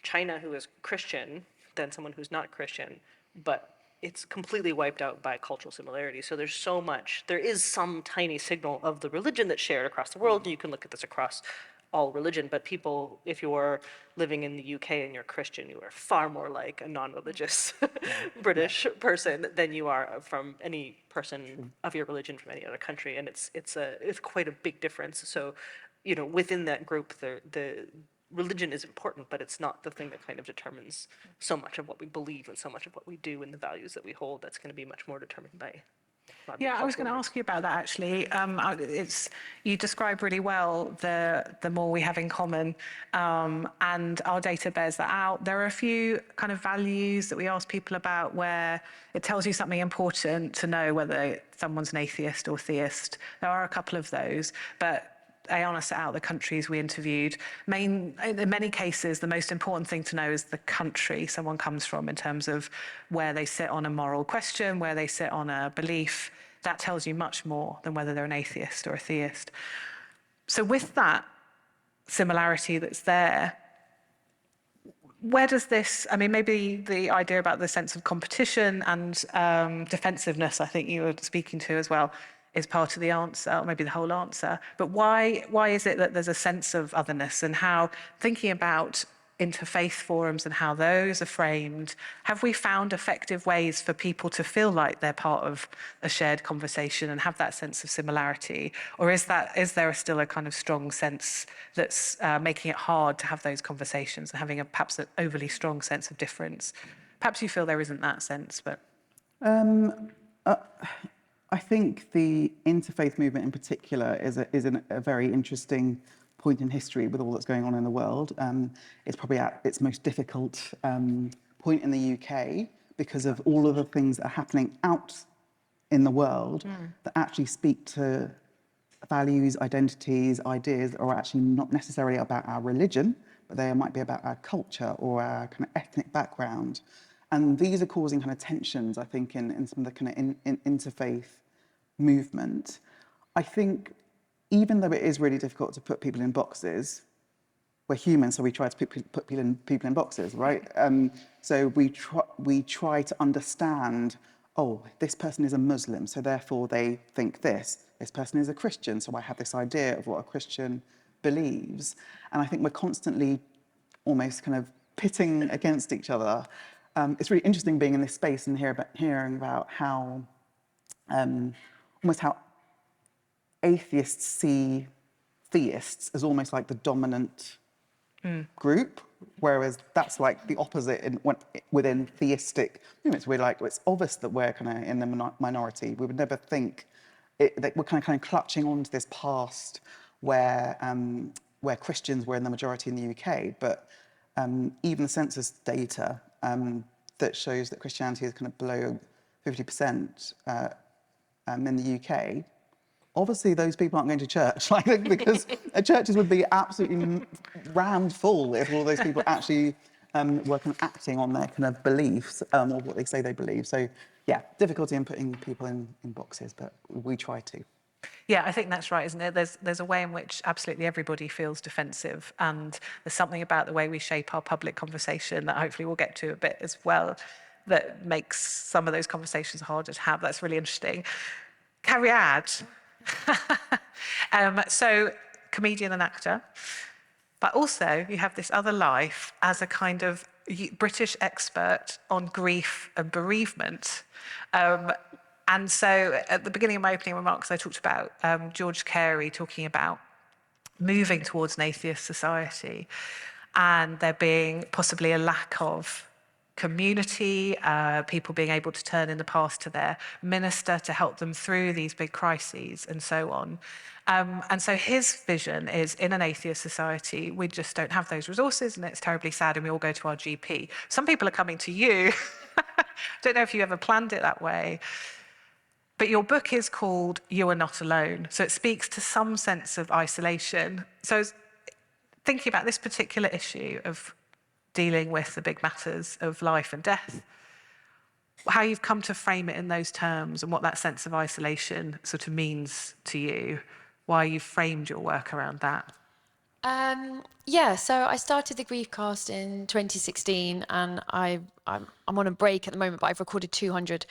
China who is Christian than someone who's not Christian, but it's completely wiped out by cultural similarity. So there is some tiny signal of the religion that's shared across the world, and you can look at this across all religion, but people, if you're living in the UK and you're Christian, you are far more like a non-religious British person than you are from any person of your religion from any other country, and it's quite a big difference. So, within that group, the religion is important, but it's not the thing that kind of determines so much of what we believe and so much of what we do and the values that we hold. That's going to be much more determined by. Yeah, I was going to ask you about that actually. You describe really well the more we have in common, and our data bears that out. There are a few kind of values that we ask people about where it tells you something important to know whether someone's an atheist or theist. There are a couple of those, but Aiyana set out the countries we interviewed. In many cases, the most important thing to know is the country someone comes from in terms of where they sit on a moral question, where they sit on a belief. That tells you much more than whether they're an atheist or a theist. So with that similarity that's there, where does this, maybe the idea about the sense of competition and defensiveness, I think you were speaking to as well, is part of the answer, or maybe the whole answer. But why is it that there's a sense of otherness, and how, thinking about interfaith forums and how those are framed, have we found effective ways for people to feel like they're part of a shared conversation and have that sense of similarity? Or is there still a kind of strong sense that's making it hard to have those conversations and having perhaps an overly strong sense of difference? Perhaps you feel there isn't that sense, but... I think the interfaith movement in particular is a very interesting point in history with all that's going on in the world. It's probably at its most difficult point in the UK because of all of the things that are happening out in the world that actually speak to values, identities, ideas that are actually not necessarily about our religion, but they might be about our culture or our kind of ethnic background. And these are causing kind of tensions, I think, in some of the kind of interfaith movement. I think even though it is really difficult to put people in boxes, we're human, so we try to put people in boxes, right? So we try to understand, oh, this person is a Muslim, so therefore they think this. This person is a Christian, so I have this idea of what a Christian believes. And I think we're constantly almost kind of pitting against each other. It's really interesting being in this space and hearing about how almost how atheists see theists as almost like the dominant group, whereas that's like the opposite within theistic movements. We're like, it's obvious that we're kind of in the minority. We would never think that we're kind of clutching onto this past where Christians were in the majority in the UK, but even the census data that shows that Christianity is kind of below 50% in the UK. Obviously, those people aren't going to church, because churches would be absolutely rammed full if all those people actually were kind of acting on their kind of beliefs or what they say they believe. So, yeah, difficulty in putting people in boxes, but we try to. Yeah, I think that's right, isn't it? There's a way in which absolutely everybody feels defensive, and there's something about the way we shape our public conversation that hopefully we'll get to a bit as well that makes some of those conversations harder to have. That's really interesting. Cariad. So, comedian and actor, but also you have this other life as a kind of British expert on grief and bereavement. And so at the beginning of my opening remarks, I talked about George Carey talking about moving towards an atheist society and there being possibly a lack of community, people being able to turn in the past to their minister to help them through these big crises and so on. And so his vision is, in an atheist society, we just don't have those resources and it's terribly sad and we all go to our GP. Some people are coming to you. Don't know if you ever planned it that way. But your book is called You Are Not Alone. So it speaks to some sense of isolation. So thinking about this particular issue of dealing with the big matters of life and death, how you've come to frame it in those terms and what that sense of isolation sort of means to you, why you've framed your work around that. Yeah, so I started the Griefcast in 2016 and I'm on a break at the moment, but I've recorded 200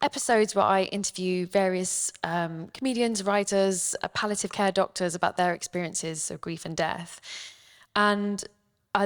episodes where I interview various comedians, writers, palliative care doctors about their experiences of grief and death. And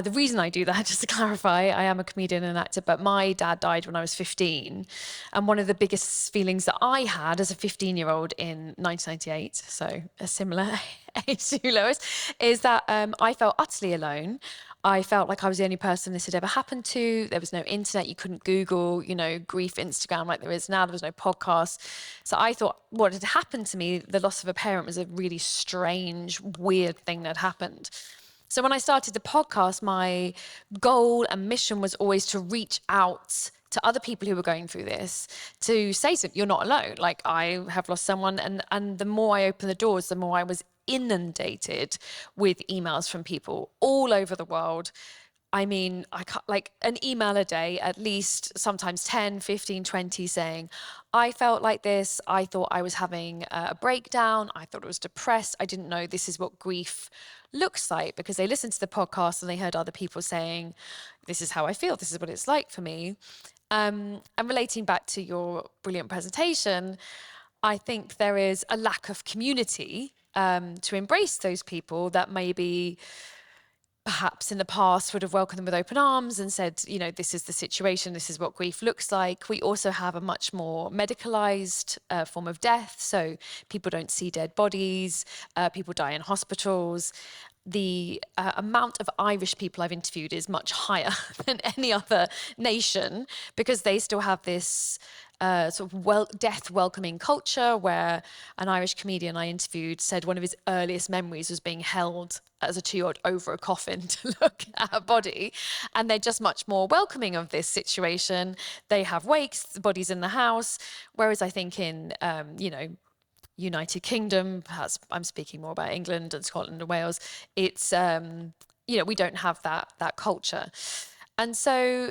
the reason I do that, just to clarify, I am a comedian and actor, but my dad died when I was 15. And one of the biggest feelings that I had as a 15-year-old in 1998, so a similar age to Lois, is that I felt utterly alone. I felt like I was the only person this had ever happened to. There was no internet. You couldn't Google, grief Instagram like there is now. There was no podcast. So I thought what had happened to me, the loss of a parent, was a really strange, weird thing that happened. So when I started the podcast, my goal and mission was always to reach out to other people who were going through this, to say to them, you're not alone. Like, I have lost someone. And the more I opened the doors, the more I was inundated with emails from people all over the world. I mean, I can't, like an email a day, at least sometimes 10, 15, 20 saying, I felt like this. I thought I was having a breakdown. I thought I was depressed. I didn't know this is what grief looks like, because they listened to the podcast and they heard other people saying, this is how I feel. This is what it's like for me. And relating back to your brilliant presentation, I think there is a lack of community to embrace those people that maybe perhaps in the past would have welcomed them with open arms and said, this is the situation, this is what grief looks like. We also have a much more medicalized form of death. So people don't see dead bodies, people die in hospitals. The amount of Irish people I've interviewed is much higher than any other nation, because they still have this sort of death welcoming culture, where an Irish comedian I interviewed said one of his earliest memories was being held as a 2-year-old over a coffin to look at a body. And they're just much more welcoming of this situation. They have wakes, the body's in the house. Whereas I think in, United Kingdom, perhaps I'm speaking more about England and Scotland and Wales, it's, we don't have that culture. And so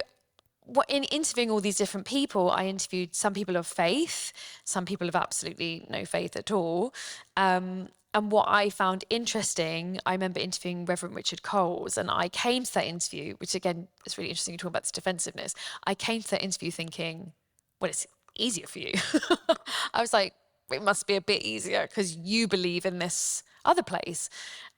in interviewing all these different people, I interviewed some people of faith, some people of absolutely no faith at all. And what I found interesting, I remember interviewing Reverend Richard Coles, and I came to that interview, which again, is really interesting to talk about this defensiveness. I came to that interview thinking, well, it's easier for you. I was like, it must be a bit easier because you believe in this other place.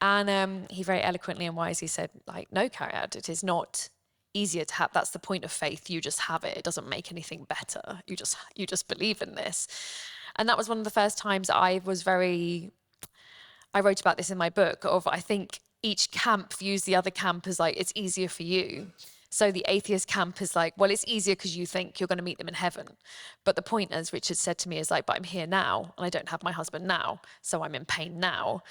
And he very eloquently and wisely said, like, no, Cariad, it is not easier to have. That's the point of faith. You just have it. It doesn't make anything better. You just believe in this. And that was one of the first times I wrote about this in my book, of I think each camp views the other camp as like, it's easier for you. So the atheist camp is like, well, it's easier because you think you're going to meet them in heaven. But the point, as Richard said to me, is like, but I'm here now and I don't have my husband now, so I'm in pain now.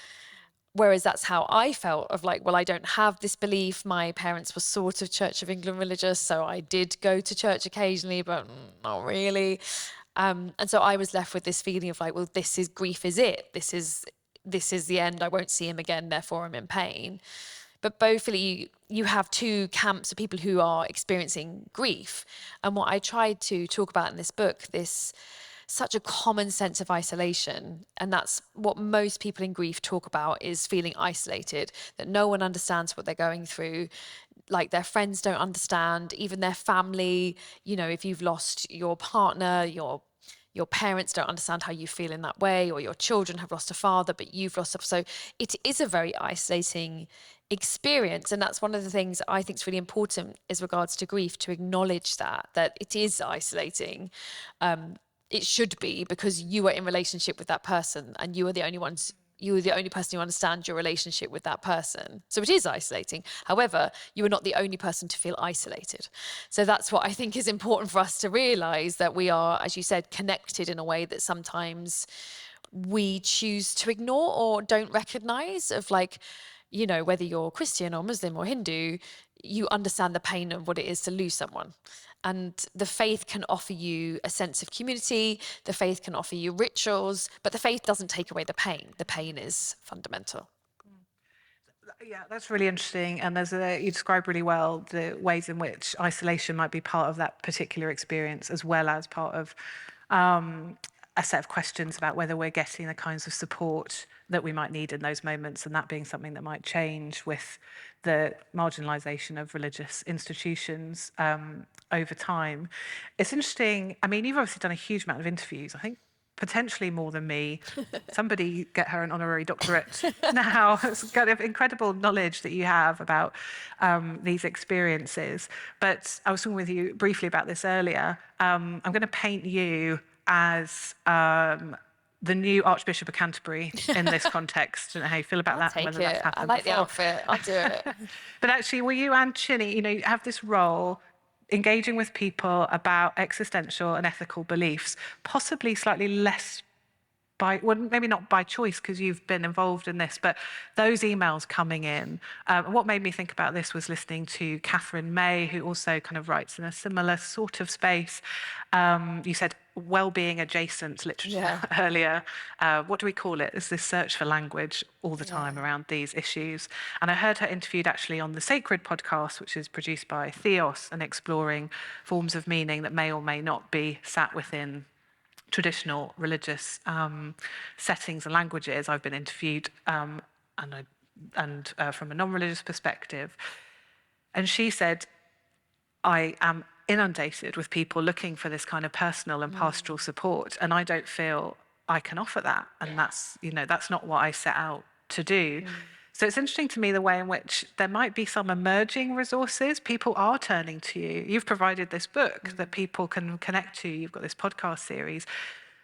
Whereas that's how I felt, of like, well, I don't have this belief. My parents were sort of Church of England religious, so I did go to church occasionally, but not really. And so I was left with this feeling of like, well, this is grief, is it? This is the end. I won't see him again, therefore I'm in pain. But both you have two camps of people who are experiencing grief. And what I tried to talk about in this book, this such a common sense of isolation, and that's what most people in grief talk about, is feeling isolated, that no one understands what they're going through, like their friends don't understand, even their family. You know, if you've lost your partner, your parents don't understand how you feel in that way, or your children have lost a father, but you've lost a... So it is a very isolating experience. And that's one of the things I think is really important as regards to grief, to acknowledge that it is isolating. It should be, because you are in relationship with that person and you are the only person who understands your relationship with that person. So it is isolating. However, you are not the only person to feel isolated. So that's what I think is important for us to realise, that we are, as you said, connected in a way that sometimes we choose to ignore or don't recognise. Of like, you know, whether you're Christian or Muslim or Hindu, you understand the pain of what it is to lose someone. And the faith can offer you a sense of community, the faith can offer you rituals, but the faith doesn't take away the pain. The pain is fundamental. Yeah, that's really interesting. And you describe really well the ways in which isolation might be part of that particular experience, as well as part of a set of questions about whether we're getting the kinds of support that we might need in those moments, and that being something that might change with the marginalisation of religious institutions over time. It's interesting. I mean, you've obviously done a huge amount of interviews, I think potentially more than me. Somebody get her an honorary doctorate now. It's kind of incredible knowledge that you have about these experiences. But I was talking with you briefly about this earlier. I'm going to paint you as the new Archbishop of Canterbury in this context. I don't know how you feel about that. Take whether it. that's happened I like the before. outfit. I'll do it. But actually, will you and Chine, you have this role engaging with people about existential and ethical beliefs, possibly slightly less maybe not by choice because you've been involved in this, but those emails coming in. What made me think about this was listening to Catherine May, who also kind of writes in a similar sort of space. You said well-being adjacent literature earlier. What do we call it? There's this search for language all the time around these issues. And I heard her interviewed actually on the Sacred podcast, which is produced by Theos, and exploring forms of meaning that may or may not be sat within traditional religious settings and languages. I've been interviewed and from a non-religious perspective. And she said, I am inundated with people looking for this kind of personal and pastoral support, and I don't feel I can offer that. And that's not what I set out to do. So it's interesting to me the way in which there might be some emerging resources. People are turning to you. You've provided this book that people can connect to. You've got this podcast series.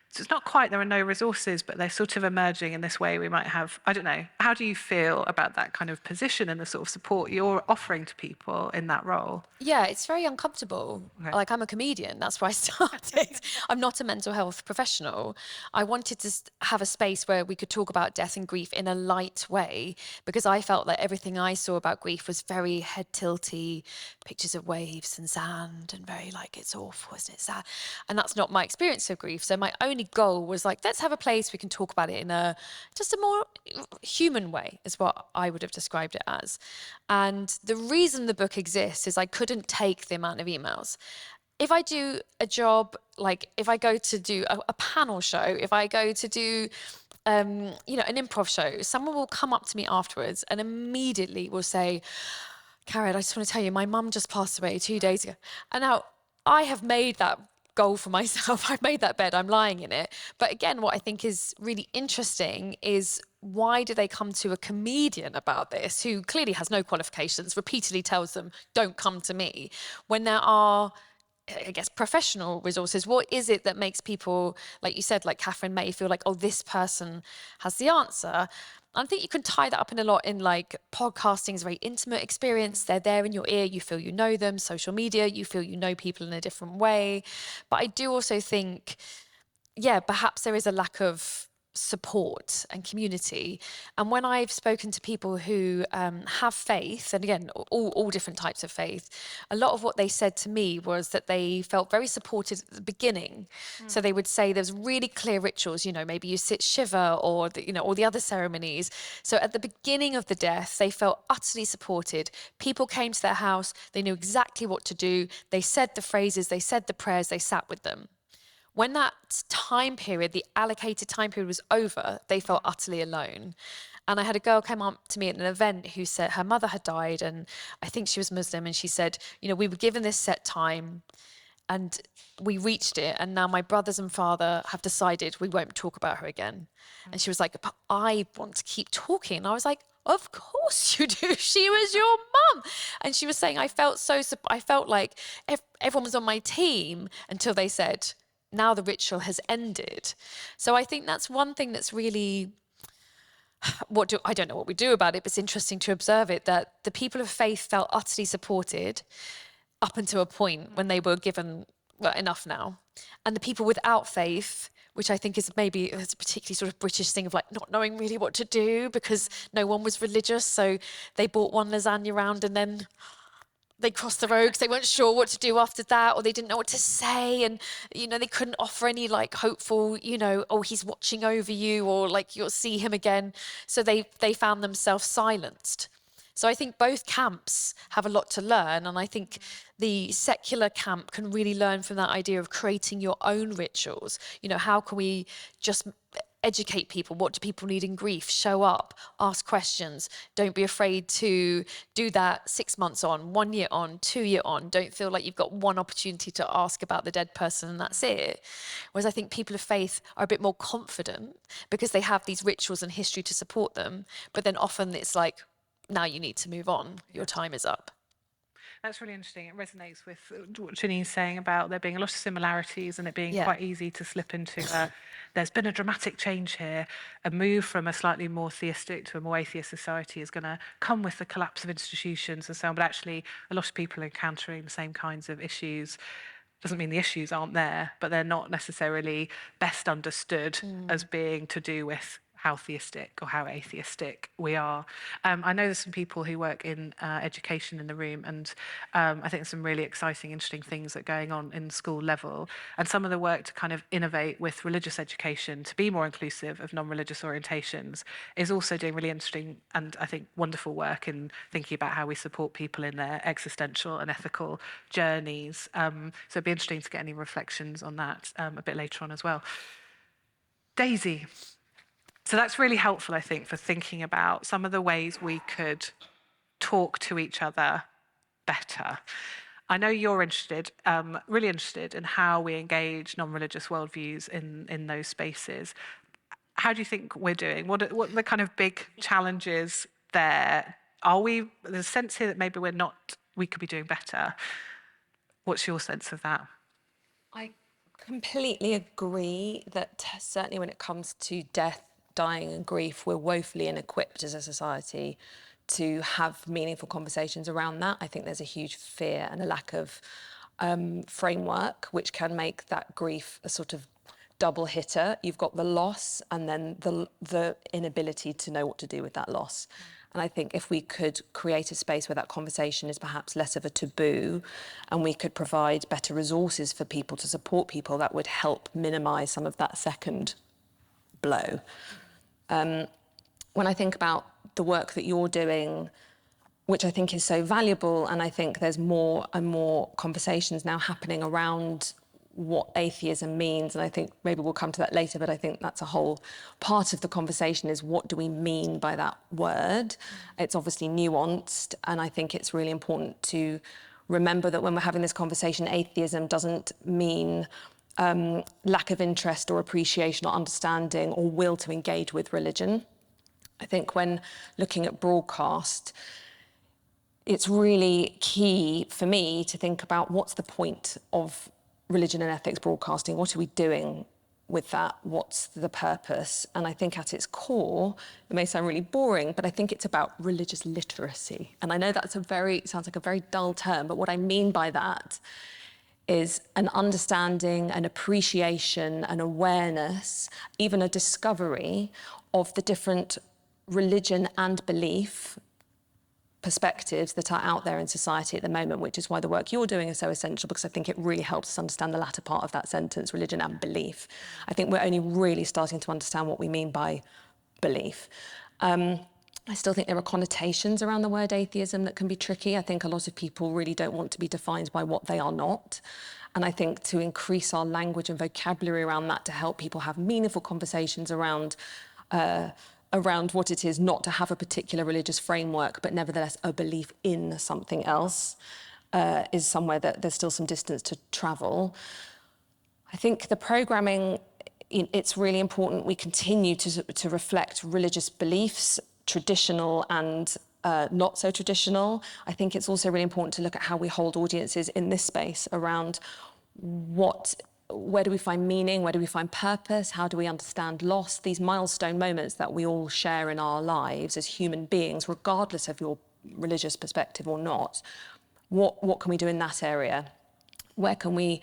So it's not quite there are no resources, but they're sort of emerging in this way. We might have, I don't know, how do you feel about that kind of position and the sort of support you're offering to people in that role? Yeah, it's very uncomfortable. Okay. Like, I'm a comedian, that's where I started. I'm not a mental health professional. I wanted to have a space where we could talk about death and grief in a light way, because I felt that everything I saw about grief was very head tilty, pictures of waves and sand, and very like, it's awful, isn't it, sad? And that's not my experience of grief. So my only goal was like, let's have a place we can talk about it in just a more human way, is what I would have described it as. And the reason the book exists is I couldn't take the amount of emails. If I do a job, like if I go to do a panel show, if I go to do an improv show, someone will come up to me afterwards and immediately will say, Cariad, I just want to tell you, my mum just passed away 2 days ago. And now I have made that goal for myself. I've made that bed, I'm lying in it. But again, what I think is really interesting is why do they come to a comedian about this who clearly has no qualifications, repeatedly tells them, don't come to me, when there are, I guess, professional resources? What is it that makes people, like you said, like Catherine May, feel like, oh, this person has the answer? I think you can tie that up in a lot in like podcasting is a very intimate experience. They're there in your ear. You feel you know them. Social media, you feel you know people in a different way. But I do also think, yeah, perhaps there is a lack of support and community. And when I've spoken to people who have faith, and again, all different types of faith, a lot of what they said to me was that they felt very supported at the beginning. So they would say there's really clear rituals, you know, maybe you sit Shiva or, you know, all the other ceremonies. So at the beginning of the death, they felt utterly supported. People came to their house, they knew exactly what to do. They said the phrases, they said the prayers, they sat with them. When that time period, the allocated time period was over, they felt utterly alone. And I had a girl come up to me at an event who said her mother had died, and I think she was Muslim, and she said, you know, we were given this set time and we reached it, and now my brothers and father have decided we won't talk about her again. And she was like, but I want to keep talking. And I was like, of course you do. She was your mum. And she was saying, I felt like everyone was on my team until they said, now the ritual has ended. So I think that's one thing that's really, I don't know what we do about it, but it's interesting to observe it, that the people of faith felt utterly supported up until a point when they were given, well, enough now. And the people without faith, which I think is maybe it's a particularly sort of British thing of like not knowing really what to do because no one was religious. So they bought one lasagna round and then they crossed the road because they weren't sure what to do after that, or they didn't know what to say, and you know they couldn't offer any like hopeful, you know, oh he's watching over you, or like you'll see him again. So they found themselves silenced. So I think both camps have a lot to learn, and I think the secular camp can really learn from that idea of creating your own rituals. You know, how can we just educate people? What do people need in grief? Show up, ask questions. Don't be afraid to do that 6 months on, 1 year on, 2 year on. Don't feel like you've got one opportunity to ask about the dead person and that's it. Whereas I think people of faith are a bit more confident because they have these rituals and history to support them. But then often it's like, now you need to move on. Your time is up. That's really interesting. It resonates with what Chini's saying about there being a lot of similarities and it being Yeah. quite easy to slip into there's been a dramatic change here. A move from a slightly more theistic to a more atheist society is going to come with the collapse of institutions and so on, but actually a lot of people are encountering the same kinds of issues. Doesn't mean the issues aren't there, but they're not necessarily best understood as being to do with how theistic or how atheistic we are. I know there's some people who work in education in the room, and I think there's some really exciting, interesting things that are going on in school level. And some of the work to kind of innovate with religious education to be more inclusive of non-religious orientations is also doing really interesting and I think wonderful work in thinking about how we support people in their existential and ethical journeys. So it'd be interesting to get any reflections on that a bit later on as well. Daisy. So that's really helpful, I think, for thinking about some of the ways we could talk to each other better. I know you're interested, really interested in how we engage non-religious worldviews in those spaces. How do you think we're doing? What are the kind of big challenges there? There's a sense here that maybe we could be doing better. What's your sense of that? I completely agree that certainly when it comes to death, dying and grief, we're woefully inequipped as a society to have meaningful conversations around that. I think there's a huge fear and a lack of framework which can make that grief a sort of double hitter. You've got the loss and then the inability to know what to do with that loss. And I think if we could create a space where that conversation is perhaps less of a taboo and we could provide better resources for people to support people, that would help minimise some of that second blow. When I think about the work that you're doing, which I think is so valuable, and I think there's more and more conversations now happening around what atheism means, and I think maybe we'll come to that later, but I think that's a whole part of the conversation is what do we mean by that word? It's obviously nuanced, and I think it's really important to remember that when we're having this conversation, atheism doesn't mean lack of interest or appreciation or understanding or will to engage with religion. I think when looking at broadcast, it's really key for me to think about what's the point of religion and ethics broadcasting? What are we doing with that? What's the purpose? And I think at its core, it may sound really boring, but I think it's about religious literacy. And I know that's it sounds like a very dull term, but what I mean by that is an understanding, an appreciation, an awareness, even a discovery of the different religion and belief perspectives that are out there in society at the moment, which is why the work you're doing is so essential, because I think it really helps us understand the latter part of that sentence, religion and belief. I think we're only really starting to understand what we mean by belief. I still think there are connotations around the word atheism that can be tricky. I think a lot of people really don't want to be defined by what they are not. And I think to increase our language and vocabulary around that to help people have meaningful conversations around what it is not to have a particular religious framework, but nevertheless a belief in something else, is somewhere that there's still some distance to travel. I think the programming, it's really important we continue to reflect religious beliefs, traditional and not so traditional. I think it's also really important to look at how we hold audiences in this space around where do we find meaning, where do we find purpose, how do we understand loss, these milestone moments that we all share in our lives as human beings, regardless of your religious perspective or not. What can we do in that area? Where can we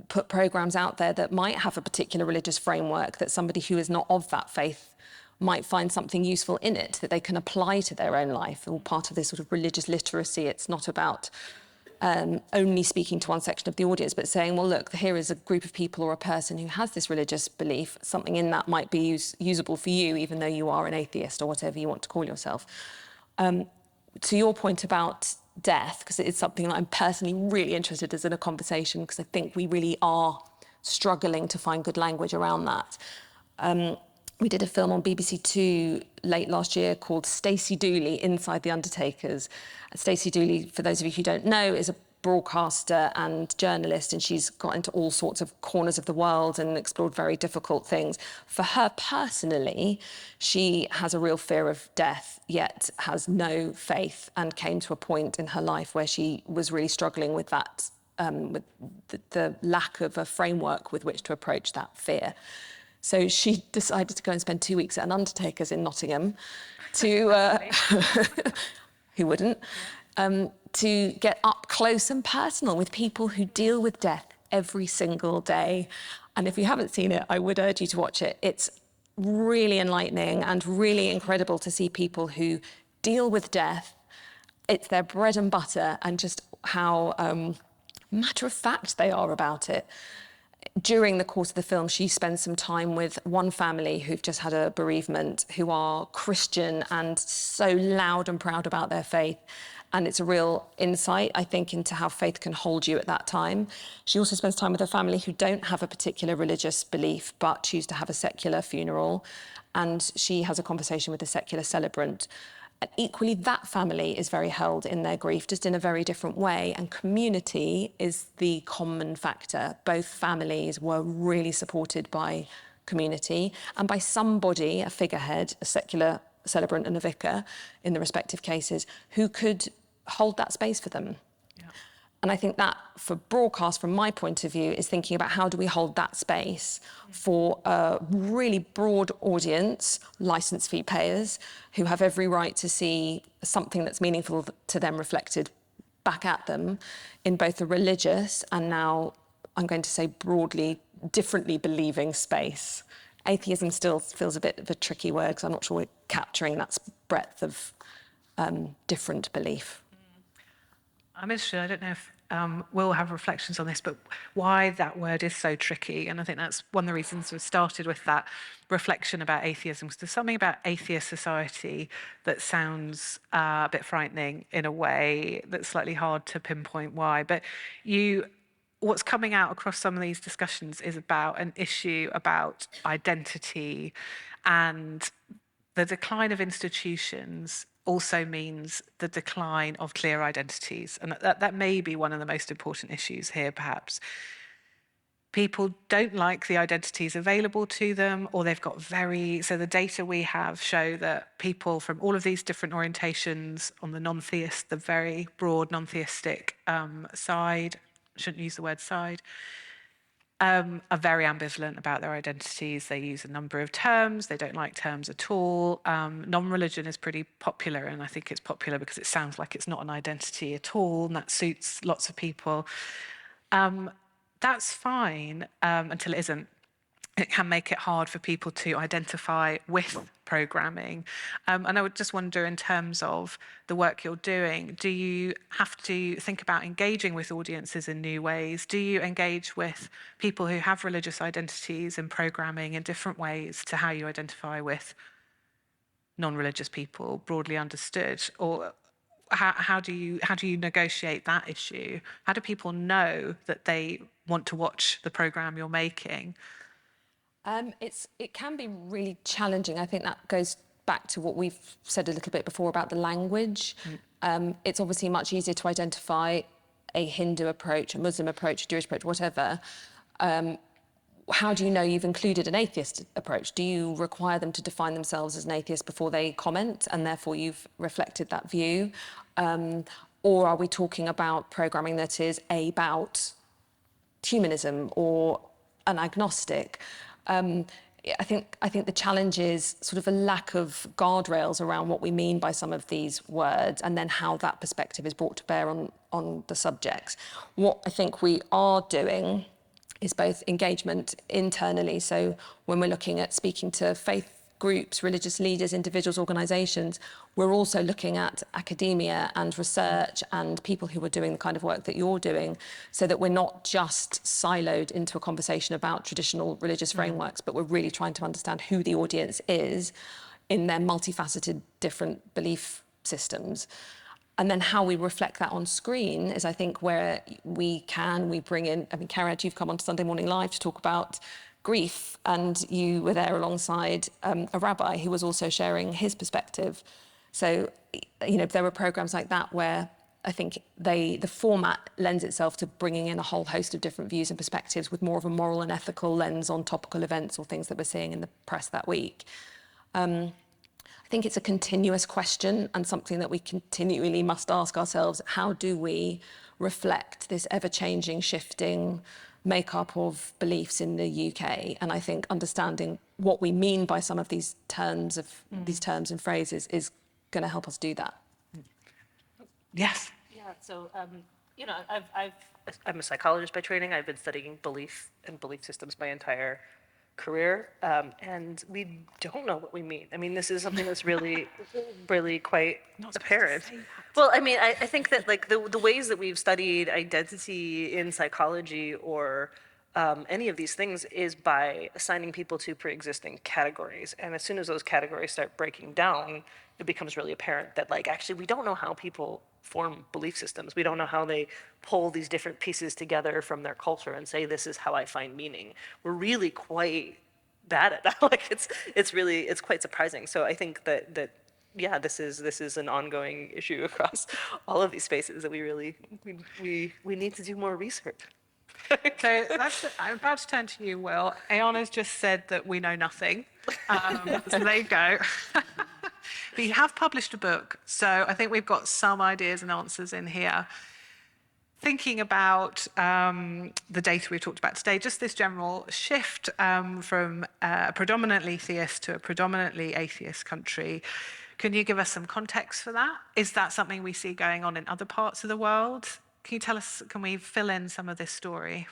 put programs out there that might have a particular religious framework that somebody who is not of that faith might find something useful in it that they can apply to their own life? All part of this sort of religious literacy. It's not about only speaking to one section of the audience, but saying, well, look, here is a group of people or a person who has this religious belief. Something in that might be usable for you, even though you are an atheist or whatever you want to call yourself. To your point about death, because it is something that I'm personally really interested in a conversation, because I think we really are struggling to find good language around that. We did a film on BBC Two late last year called Stacey Dooley, Inside the Undertakers. Stacey Dooley, for those of you who don't know, is a broadcaster and journalist, and she's got into all sorts of corners of the world and explored very difficult things. For her personally, she has a real fear of death, yet has no faith, and came to a point in her life where she was really struggling with that, with the lack of a framework with which to approach that fear. So she decided to go and spend 2 weeks at an undertaker's in Nottingham to, who wouldn't, to get up close and personal with people who deal with death every single day. And if you haven't seen it, I would urge you to watch it. It's really enlightening and really incredible to see people who deal with death. It's their bread and butter, and just how matter of fact they are about it. During the course of the film, she spends some time with one family who've just had a bereavement, who are Christian and so loud and proud about their faith. And it's a real insight, I think, into how faith can hold you at that time. She also spends time with a family who don't have a particular religious belief, but choose to have a secular funeral. And she has a conversation with a secular celebrant. And equally, that family is very held in their grief, just in a very different way. And community is the common factor. Both families were really supported by community and by somebody, a figurehead, a secular celebrant and a vicar in the respective cases, who could hold that space for them. Yeah. And I think that for broadcast, from my point of view, is thinking about how do we hold that space for a really broad audience, licence fee payers, who have every right to see something that's meaningful to them reflected back at them in both a religious and now, I'm going to say broadly, differently believing space. Atheism still feels a bit of a tricky word, because I'm not sure we're capturing that breadth of different belief. I'm interested, I don't know if Will have reflections on this, but why that word is so tricky. And I think that's one of the reasons we started with that reflection about atheism, because there's something about atheist society that sounds a bit frightening in a way that's slightly hard to pinpoint why. But what's coming out across some of these discussions is about an issue about identity, and the decline of institutions also means the decline of clear identities. And that may be one of the most important issues here, perhaps. people don't like the identities available to them, or they've got so the data we have show that people from all of these different orientations on the non-theist, the very broad non-theistic side, shouldn't use the word side, are very ambivalent about their identities. They use a number of terms. They don't like terms at all. Non-religion is pretty popular, and I think it's popular because it sounds like it's not an identity at all, and that suits lots of people. That's fine until it isn't. It can make it hard for people to identify with programming. And I would just wonder, in terms of the work you're doing, do you have to think about engaging with audiences in new ways? Do you engage with people who have religious identities and programming in different ways to how you identify with non-religious people, broadly understood? Or how do you negotiate that issue? How do people know that they want to watch the program you're making? It can be really challenging. I think that goes back to what we've said a little bit before about the language. It's obviously much easier to identify a Hindu approach, a Muslim approach, a Jewish approach, whatever. How do you know you've included an atheist approach? Do you require them to define themselves as an atheist before they comment, and therefore you've reflected that view? Or are we talking about programming that is about humanism or an agnostic? I think the challenge is sort of a lack of guardrails around what we mean by some of these words, and then how that perspective is brought to bear on the subjects. What I think we are doing is both engagement internally. So when we're looking at speaking to faith groups, religious leaders, individuals, organisations, we're also looking at academia and research and people who are doing the kind of work that you're doing, so that we're not just siloed into a conversation about traditional religious frameworks, but we're really trying to understand who the audience is in their multifaceted different belief systems. And then how we reflect that on screen is, I think, where we bring in, I mean, Cariad, you've come on to Sunday Morning Live to talk about grief, and you were there alongside a rabbi who was also sharing his perspective. So, you know, there were programs like that where I think the format lends itself to bringing in a whole host of different views and perspectives with more of a moral and ethical lens on topical events or things that we're seeing in the press that week. I think it's a continuous question and something that we continually must ask ourselves: how do we reflect this ever-changing, shifting makeup of beliefs in the UK? And I think understanding what we mean by some of these terms and phrases is going to help us do that. Yes. Yeah, so, you know, I'm a psychologist by training. I've been studying belief and belief systems my entire career, and we don't know what we mean. I mean, this is something that's really, really quite apparent. Well, I mean, I think that, like, the ways that we've studied identity in psychology or any of these things is by assigning people to pre-existing categories. And as soon as those categories start breaking down, it becomes really apparent that, like, actually, we don't know how people form belief systems. We don't know how they pull these different pieces together from their culture and say, this is how I find meaning. We're really quite bad at that. Like, it's quite surprising. So I think that yeah, this is an ongoing issue across all of these spaces that we need to do more research. So I'm about to turn to you, Will. Aiyana's just said that we know nothing. So there you go. But you have published a book, so I think we've got some ideas and answers in here. Thinking about the data we've talked about today, just this general shift from a predominantly theist to a predominantly atheist country. Can you give us some context for that? Is that something we see going on in other parts of the world? Can you tell us, can we fill in some of this story?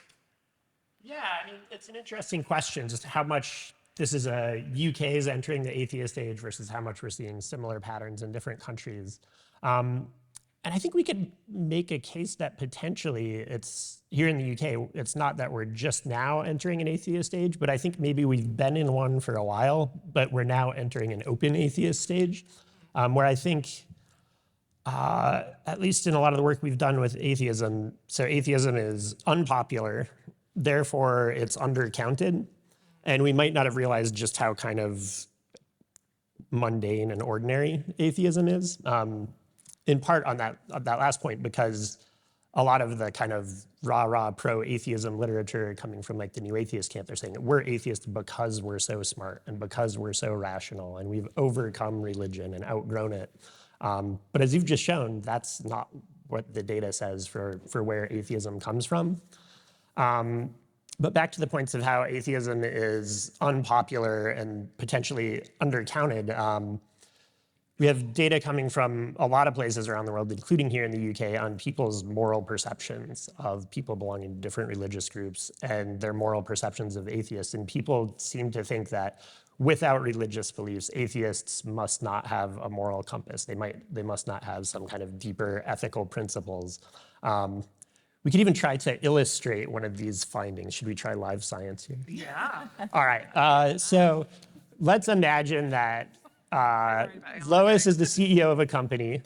Yeah, I mean, it's an interesting question, just how much this is UK is entering the atheist age versus how much we're seeing similar patterns in different countries. And I think we could make a case that potentially it's, here in the UK, it's not that we're just now entering an atheist age, but I think maybe we've been in one for a while, but we're now entering an open atheist stage, where I think, at least in a lot of the work we've done with atheism, so atheism is unpopular, therefore it's undercounted, and we might not have realized just how kind of mundane and ordinary atheism is. In part on that last point, because a lot of the kind of rah-rah pro-atheism literature coming from like the New Atheist camp, they're saying that we're atheists because we're so smart and because we're so rational and we've overcome religion and outgrown it. But as you've just shown, that's not what the data says for where atheism comes from. But back to the points of how atheism is unpopular and potentially undercounted. We have data coming from a lot of places around the world, including here in the UK, on people's moral perceptions of people belonging to different religious groups and their moral perceptions of atheists. And people seem to think that without religious beliefs, atheists must not have a moral compass. They must not have some kind of deeper ethical principles. We could even try to illustrate one of these findings. Should we try live science here? Yeah. All right, so let's imagine that Lois is the CEO of a company,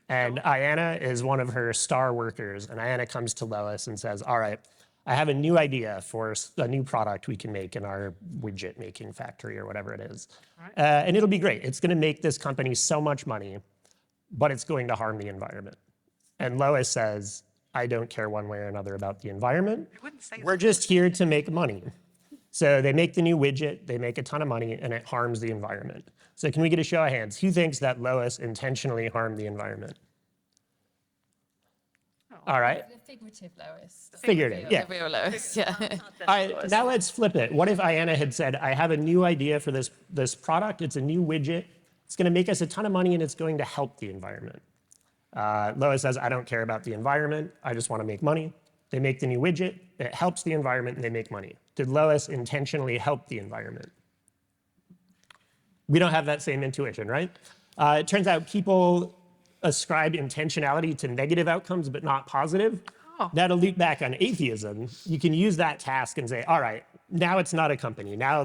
and Aiyana is one of her star workers. And Aiyana comes to Lois and says, all right, I have a new idea for a new product we can make in our widget making factory or whatever it is. And it'll be great. It's going to make this company so much money, but it's going to harm the environment. And Lois says, I don't care one way or another about the environment. We're just here to make money. So they make the new widget, they make a ton of money, and it harms the environment. So can we get a show of hands? Who thinks that Lois intentionally harmed the environment? All right. The figurative Lois. Figurative, yeah. The real Lois, yeah. All right, now let's flip it. What if Aiyana had said, I have a new idea for this product, it's a new widget, it's gonna make us a ton of money and it's going to help the environment. Lois says, I don't care about the environment, I just wanna make money. They make the new widget, it helps the environment and they make money. Did Lois intentionally help the environment? We don't have that same intuition, right? It turns out people ascribe intentionality to negative outcomes, but not positive. Oh. Now to loop back on atheism, you can use that task and say, all right, now it's not a company. Now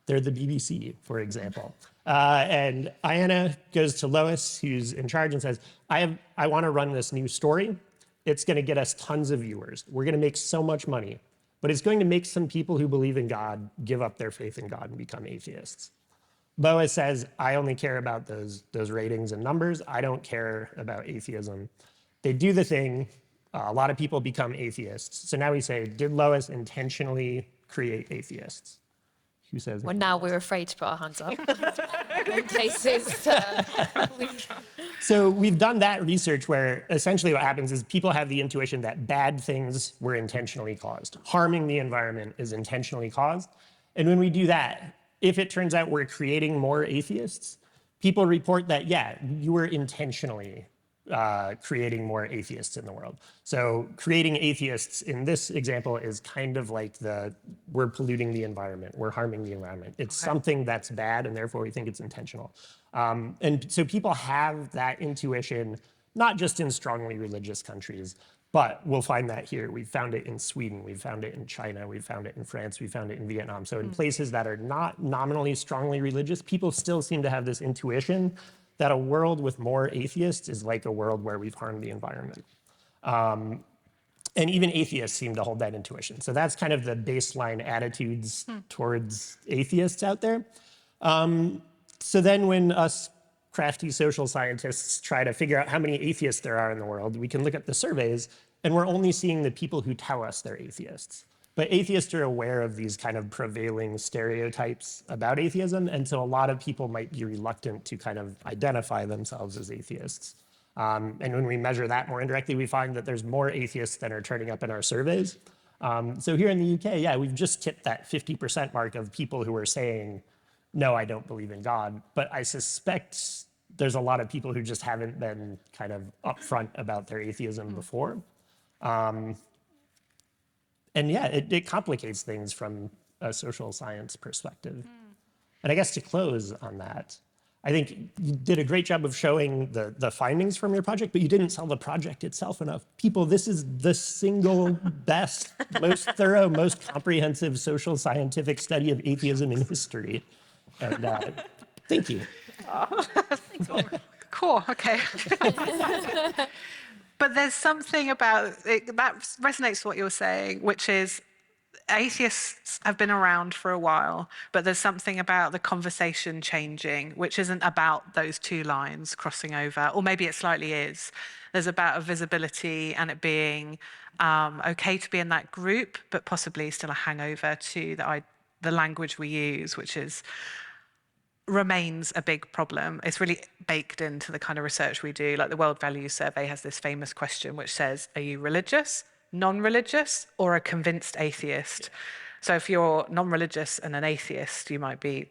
they're the BBC, for example. And Aiyana goes to Lois, who's in charge, and says, I want to run this new story. It's going to get us tons of viewers. We're going to make so much money, but it's going to make some people who believe in God give up their faith in God and become atheists. Lois says, I only care about those ratings and numbers. I don't care about atheism. They do the thing. A lot of people become atheists. So now we say, did Lois intentionally create atheists? Who says Well, now we're afraid to put our hands up. In cases. So we've done that research where essentially what happens is people have the intuition that bad things were intentionally caused. Harming the environment is intentionally caused. And when we do that, if it turns out we're creating more atheists, people report that, yeah, you were intentionally creating more atheists in the world. So creating atheists in this example is kind of like we're polluting the environment, we're harming the environment. It's something that's bad and therefore we think it's intentional. And so people have that intuition, not just in strongly religious countries, but we'll find that here. We've found it in Sweden, we've found it in China, we've found it in France, we found it in Vietnam. So in places that are not nominally strongly religious, people still seem to have this intuition that a world with more atheists is like a world where we've harmed the environment. And even atheists seem to hold that intuition. So that's kind of the baseline attitudes towards atheists out there. So then when us crafty social scientists try to figure out how many atheists there are in the world, we can look at the surveys and we're only seeing the people who tell us they're atheists. But atheists are aware of these kind of prevailing stereotypes about atheism, and so a lot of people might be reluctant to kind of identify themselves as atheists. And when we measure that more indirectly, we find that there's more atheists than are turning up in our surveys. So here in the UK, yeah, we've just tipped that 50% mark of people who are saying, no, I don't believe in God. But I suspect there's a lot of people who just haven't been kind of upfront about their atheism before. And yeah, it complicates things from a social science perspective. And I guess to close on that, I think you did a great job of showing the findings from your project, but you didn't sell the project itself enough. People, this is the single best, most thorough, most comprehensive social scientific study of atheism in history. And thank you. Cool, okay. But there's something about it that resonates with what you're saying, which is atheists have been around for a while, but there's something about the conversation changing, which isn't about those two lines crossing over, or maybe it slightly is. There's about a visibility and it being okay to be in that group, but possibly still a hangover to the language we use, which remains a big problem. It's really baked into the kind of research we do. Like the World Values Survey has this famous question which says, are you religious, non-religious, or a convinced atheist? So if you're non-religious and an atheist, you might be,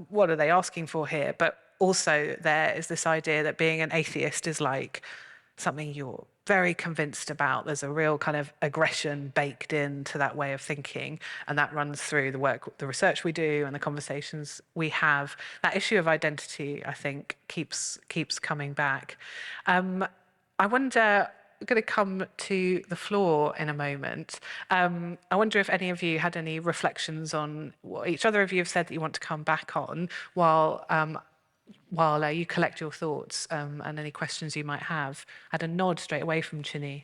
what are they asking for here? But also there is this idea that being an atheist is like something you're very convinced about. There's a real kind of aggression baked into that way of thinking, and that runs through the research we do and the conversations we have. That issue of identity, I think, keeps coming back. I wonder, we're going to come to the floor in a moment. I wonder if any of you had any reflections on what each other of you have said that you want to come back on while you collect your thoughts and any questions you might have. I had a nod straight away from Chine.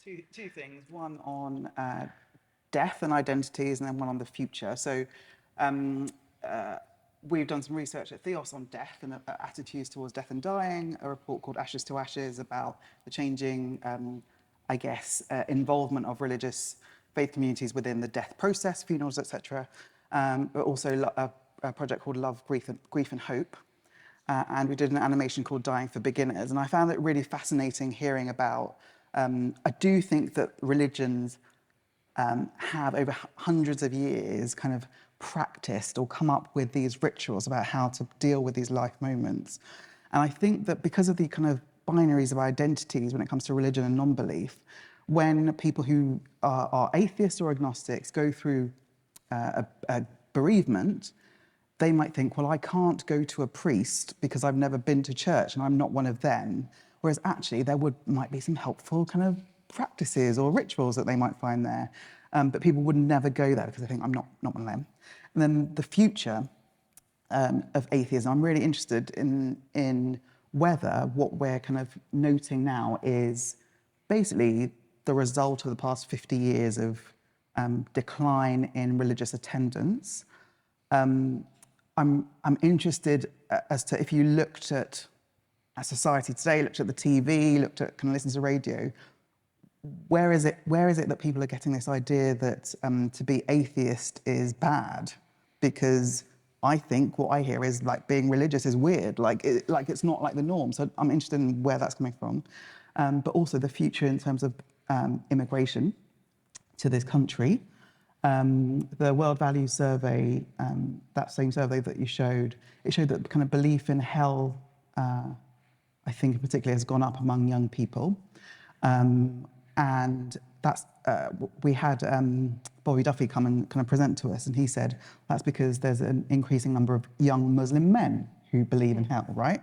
Two things, one on death and identities, and then one on the future. So we've done some research at Theos on death and attitudes towards death and dying, a report called Ashes to Ashes about the changing, involvement of religious faith communities within the death process, funerals, etc. But also a project called Love, Grief and Hope. And we did an animation called Dying for Beginners. And I found it really fascinating hearing about, I do think that religions have over hundreds of years kind of practiced or come up with these rituals about how to deal with these life moments. And I think that because of the kind of binaries of identities when it comes to religion and non-belief, when people who are atheists or agnostics go through a bereavement, they might think, well, I can't go to a priest because I've never been to church and I'm not one of them. Whereas actually there might be some helpful kind of practices or rituals that they might find there. But people would never go there because they think I'm not one of them. And then the future of atheism, I'm really interested in whether what we're kind of noting now is basically the result of the past 50 years of decline in religious attendance. I'm interested as to if you looked at society today, looked at the TV, looked at kind of listened to radio, where is it that people are getting this idea that to be atheist is bad? Because I think what I hear is like being religious is weird, like it's not like the norm. So I'm interested in where that's coming from, but also the future in terms of immigration to this country. The World Values Survey, that same survey that you showed, it showed that kind of belief in hell, I think in particular, has gone up among young people. And that's, we had Bobby Duffy come and kind of present to us, and he said that's because there's an increasing number of young Muslim men who believe in hell, right?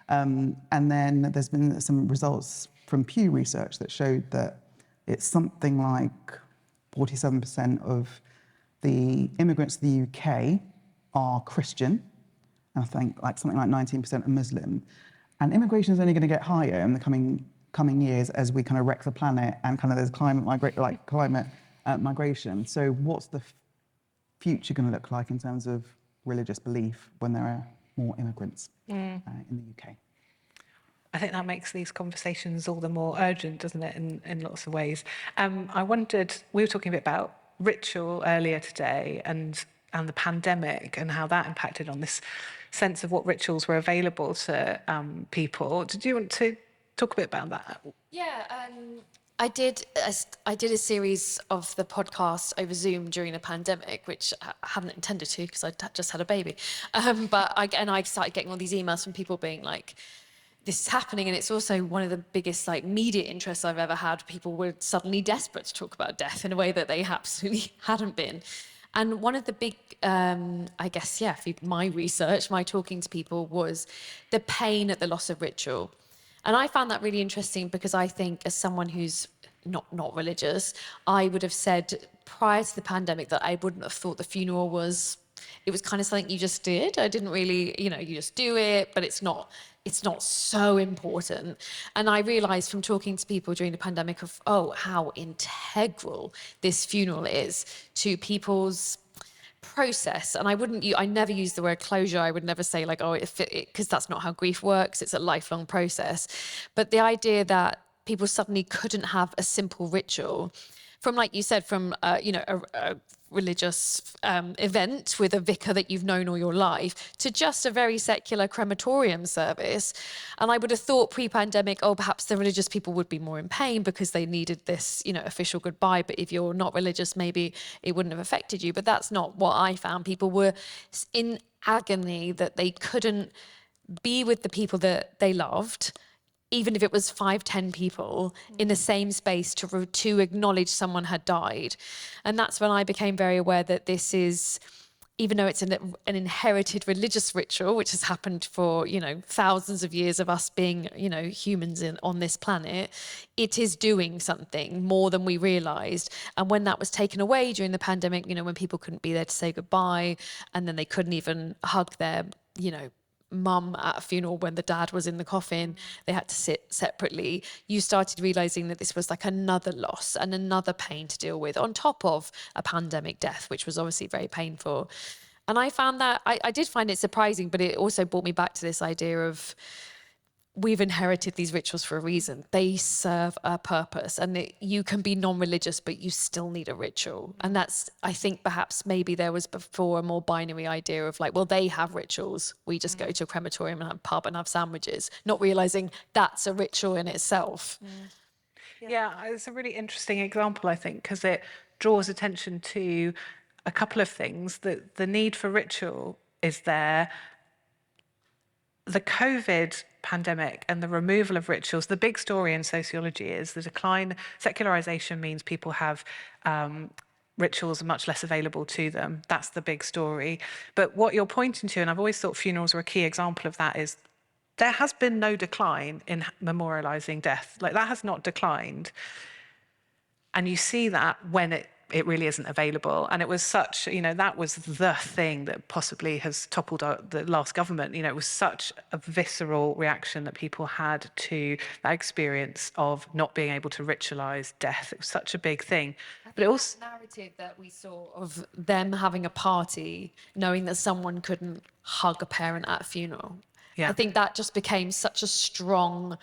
And then there's been some results from Pew Research that showed that it's something like 47% of the immigrants to the UK are Christian. I think like something like 19% are Muslim. And immigration is only going to get higher in the coming years as we kind of wreck the planet and kind of there's climate migration. So what's the future going to look like in terms of religious belief when there are more immigrants in the UK? I think that makes these conversations all the more urgent, doesn't it, in lots of ways. I wondered, we were talking a bit about ritual earlier today and the pandemic and how that impacted on this sense of what rituals were available to people. Did you want to talk a bit about that? Yeah, I did a series of the podcast over Zoom during the pandemic, which I haven't intended to because I just had a baby. But I started getting all these emails from people being like, this is happening, and it's also one of the biggest like media interests I've ever had. People were suddenly desperate to talk about death in a way that they absolutely hadn't been. And one of the big, for my research, my talking to people was the pain at the loss of ritual. And I found that really interesting because I think as someone who's not religious, I would have said prior to the pandemic that I wouldn't have thought the funeral was it was kind of something you just did. I didn't really, you know, you just do it, but it's not so important. And I realized from talking to people during the pandemic of, oh, how integral this funeral is to people's process. And I never use the word closure. I would never say like, oh, because that's not how grief works. It's a lifelong process. But the idea that people suddenly couldn't have a simple ritual from, like you said, from, you know, a religious event with a vicar that you've known all your life to just a very secular crematorium service. And I would have thought pre-pandemic, oh, perhaps the religious people would be more in pain because they needed this, you know, official goodbye. But if you're not religious, maybe it wouldn't have affected you. But that's not what I found. People were in agony that they couldn't be with the people that they loved, even if it was 5, 10 people in the same space to acknowledge someone had died. And that's when I became very aware that this is, even though it's an inherited religious ritual, which has happened for, you know, thousands of years of us being, you know, humans on this planet, it is doing something more than we realized. And when that was taken away during the pandemic, you know, when people couldn't be there to say goodbye, and then they couldn't even hug their, you know, mum at a funeral when the dad was in the coffin, they had to sit separately. You started realizing that this was like another loss and another pain to deal with on top of a pandemic death, which was obviously very painful. And I found that, I did find it surprising, but it also brought me back to this idea of we've inherited these rituals for a reason. They serve a purpose, and you can be non-religious, but you still need a ritual. And that's, I think perhaps maybe there was before a more binary idea of like, well, they have rituals. We just go to a crematorium and have a pub and have sandwiches, not realizing that's a ritual in itself. Yeah, it's a really interesting example, I think, because it draws attention to a couple of things. That the need for ritual is there. The COVID pandemic and the removal of rituals, the big story in sociology is the decline. Secularization means people have rituals much less available to them. That's the big story. But what you're pointing to, and I've always thought funerals were a key example of that, is there has been no decline in memorializing death. Like, that has not declined. And you see that when it really isn't available. And it was such, you know, that was the thing that possibly has toppled the last government. You know, it was such a visceral reaction that people had to that experience of not being able to ritualize death. It was such a big thing. But it also, the narrative that we saw of them having a party, knowing that someone couldn't hug a parent at a funeral. Yeah. I think that just became such a strong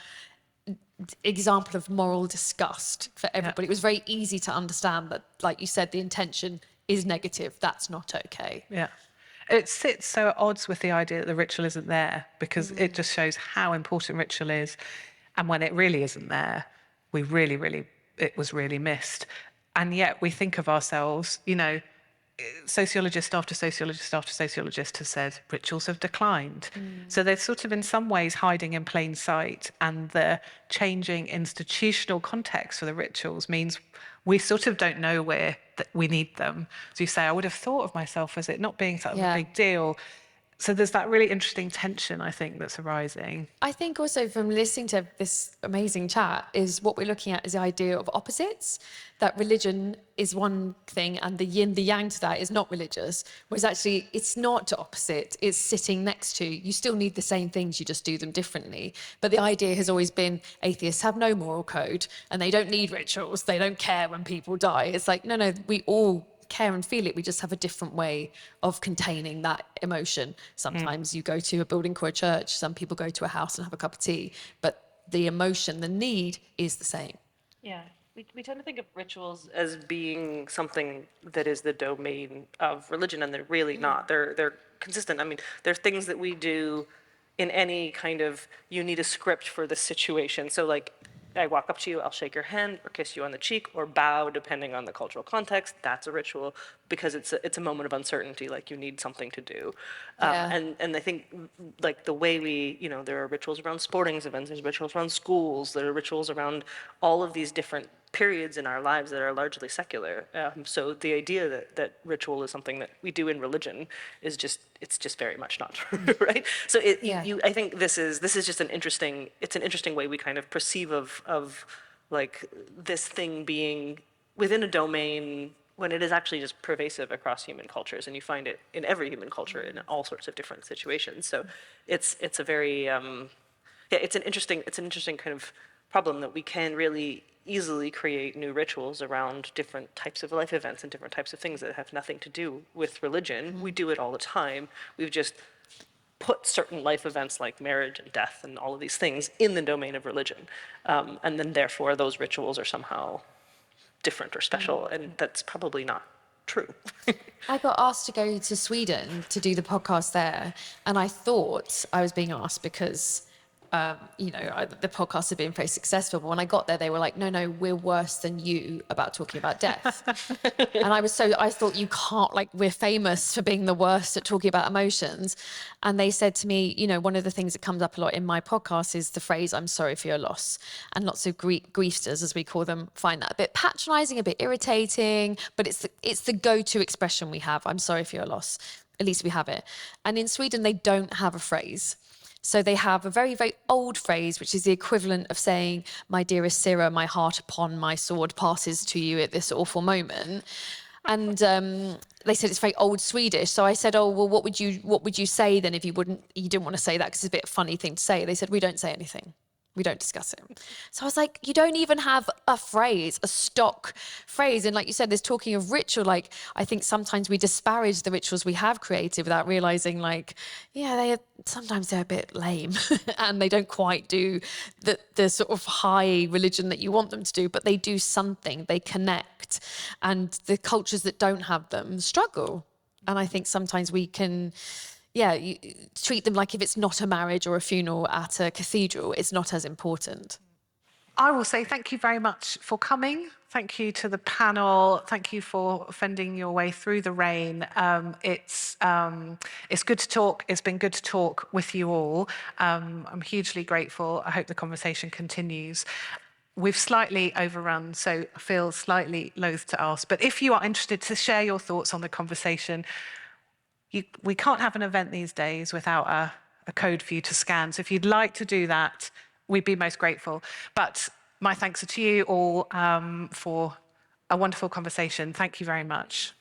example of moral disgust for everybody. It was very easy to understand that, like you said, the intention is negative. That's not okay. Yeah. It sits so at odds with the idea that the ritual isn't there, because it just shows how important ritual is. And when it really isn't there, it was really missed. And yet we think of ourselves, you know, sociologist after sociologist after sociologist has said rituals have declined. So they're sort of in some ways hiding in plain sight, and the changing institutional context for the rituals means we sort of don't know where that we need them. So you say, I would have thought of myself as it not being such a big deal. So there's that really interesting tension, I think, that's arising. I think also from listening to this amazing chat is what we're looking at is the idea of opposites, that religion is one thing and the yin, the yang to that is not religious, whereas actually it's not opposite, it's sitting next to. You still need the same things, you just do them differently. But the idea has always been atheists have no moral code and they don't need rituals, they don't care when people die. It's like, no, we all care and feel it, we just have a different way of containing that emotion. Sometimes you go to a building or a church, some people go to a house and have a cup of tea, but the emotion, the need is the same. Yeah, we tend to think of rituals as being something that is the domain of religion, and they're really not. They're consistent. I mean, they're things that we do in any kind of, you need a script for the situation. So like, I walk up to you, I'll shake your hand or kiss you on the cheek or bow, depending on the cultural context. That's a ritual because it's a moment of uncertainty, like you need something to do. And I think like the way we, you know, there are rituals around sporting events, there's rituals around schools, there are rituals around all of these different periods in our lives that are largely secular. So the idea that ritual is something that we do in religion is just, it's just very much not true, right? So I think this is just an interesting way we kind of perceive of like this thing being within a domain when it is actually just pervasive across human cultures, and you find it in every human culture in all sorts of different situations. So it's a very it's an interesting kind of problem that we can really easily create new rituals around different types of life events and different types of things that have nothing to do with religion. We do it all the time. We've just put certain life events like marriage and death and all of these things in the domain of religion. And then therefore those rituals are somehow different or special, and that's probably not true. I got asked to go to Sweden to do the podcast there, and I thought I was being asked because the podcast had been very successful. But when I got there, they were like, no, we're worse than you about talking about death. And I thought, you can't, like, we're famous for being the worst at talking about emotions. And they said to me, one of the things that comes up a lot in my podcast is the phrase, I'm sorry for your loss. And lots of griefsters, as we call them, find that a bit patronizing, a bit irritating, but it's the go-to expression we have. I'm sorry for your loss. At least we have it. And in Sweden, they don't have a phrase. So they have a very, very old phrase, which is the equivalent of saying, my dearest Sarah, my heart upon my sword passes to you at this awful moment. And they said it's very old Swedish. So I said, oh, well, what would you say then if you didn't want to say that, because it's a bit funny thing to say. They said, we don't say anything. We don't discuss it. So I was like, you don't even have a phrase, a stock phrase. And like you said, there's talking of ritual. Like, I think sometimes we disparage the rituals we have created without realizing, like, yeah, sometimes they're a bit lame and they don't quite do the sort of high religion that you want them to do, but they do something, they connect. And the cultures that don't have them struggle. And I think sometimes we can... you treat them like if it's not a marriage or a funeral at a cathedral, it's not as important. I will say thank you very much for coming. Thank you to the panel. Thank you for fending your way through the rain. It's good to talk. It's been good to talk with you all. I'm hugely grateful. I hope the conversation continues. We've slightly overrun, so I feel slightly loath to ask. But if you are interested to share your thoughts on the conversation, we can't have an event these days without a code for you to scan. So if you'd like to do that, we'd be most grateful. But my thanks are to you all for a wonderful conversation. Thank you very much.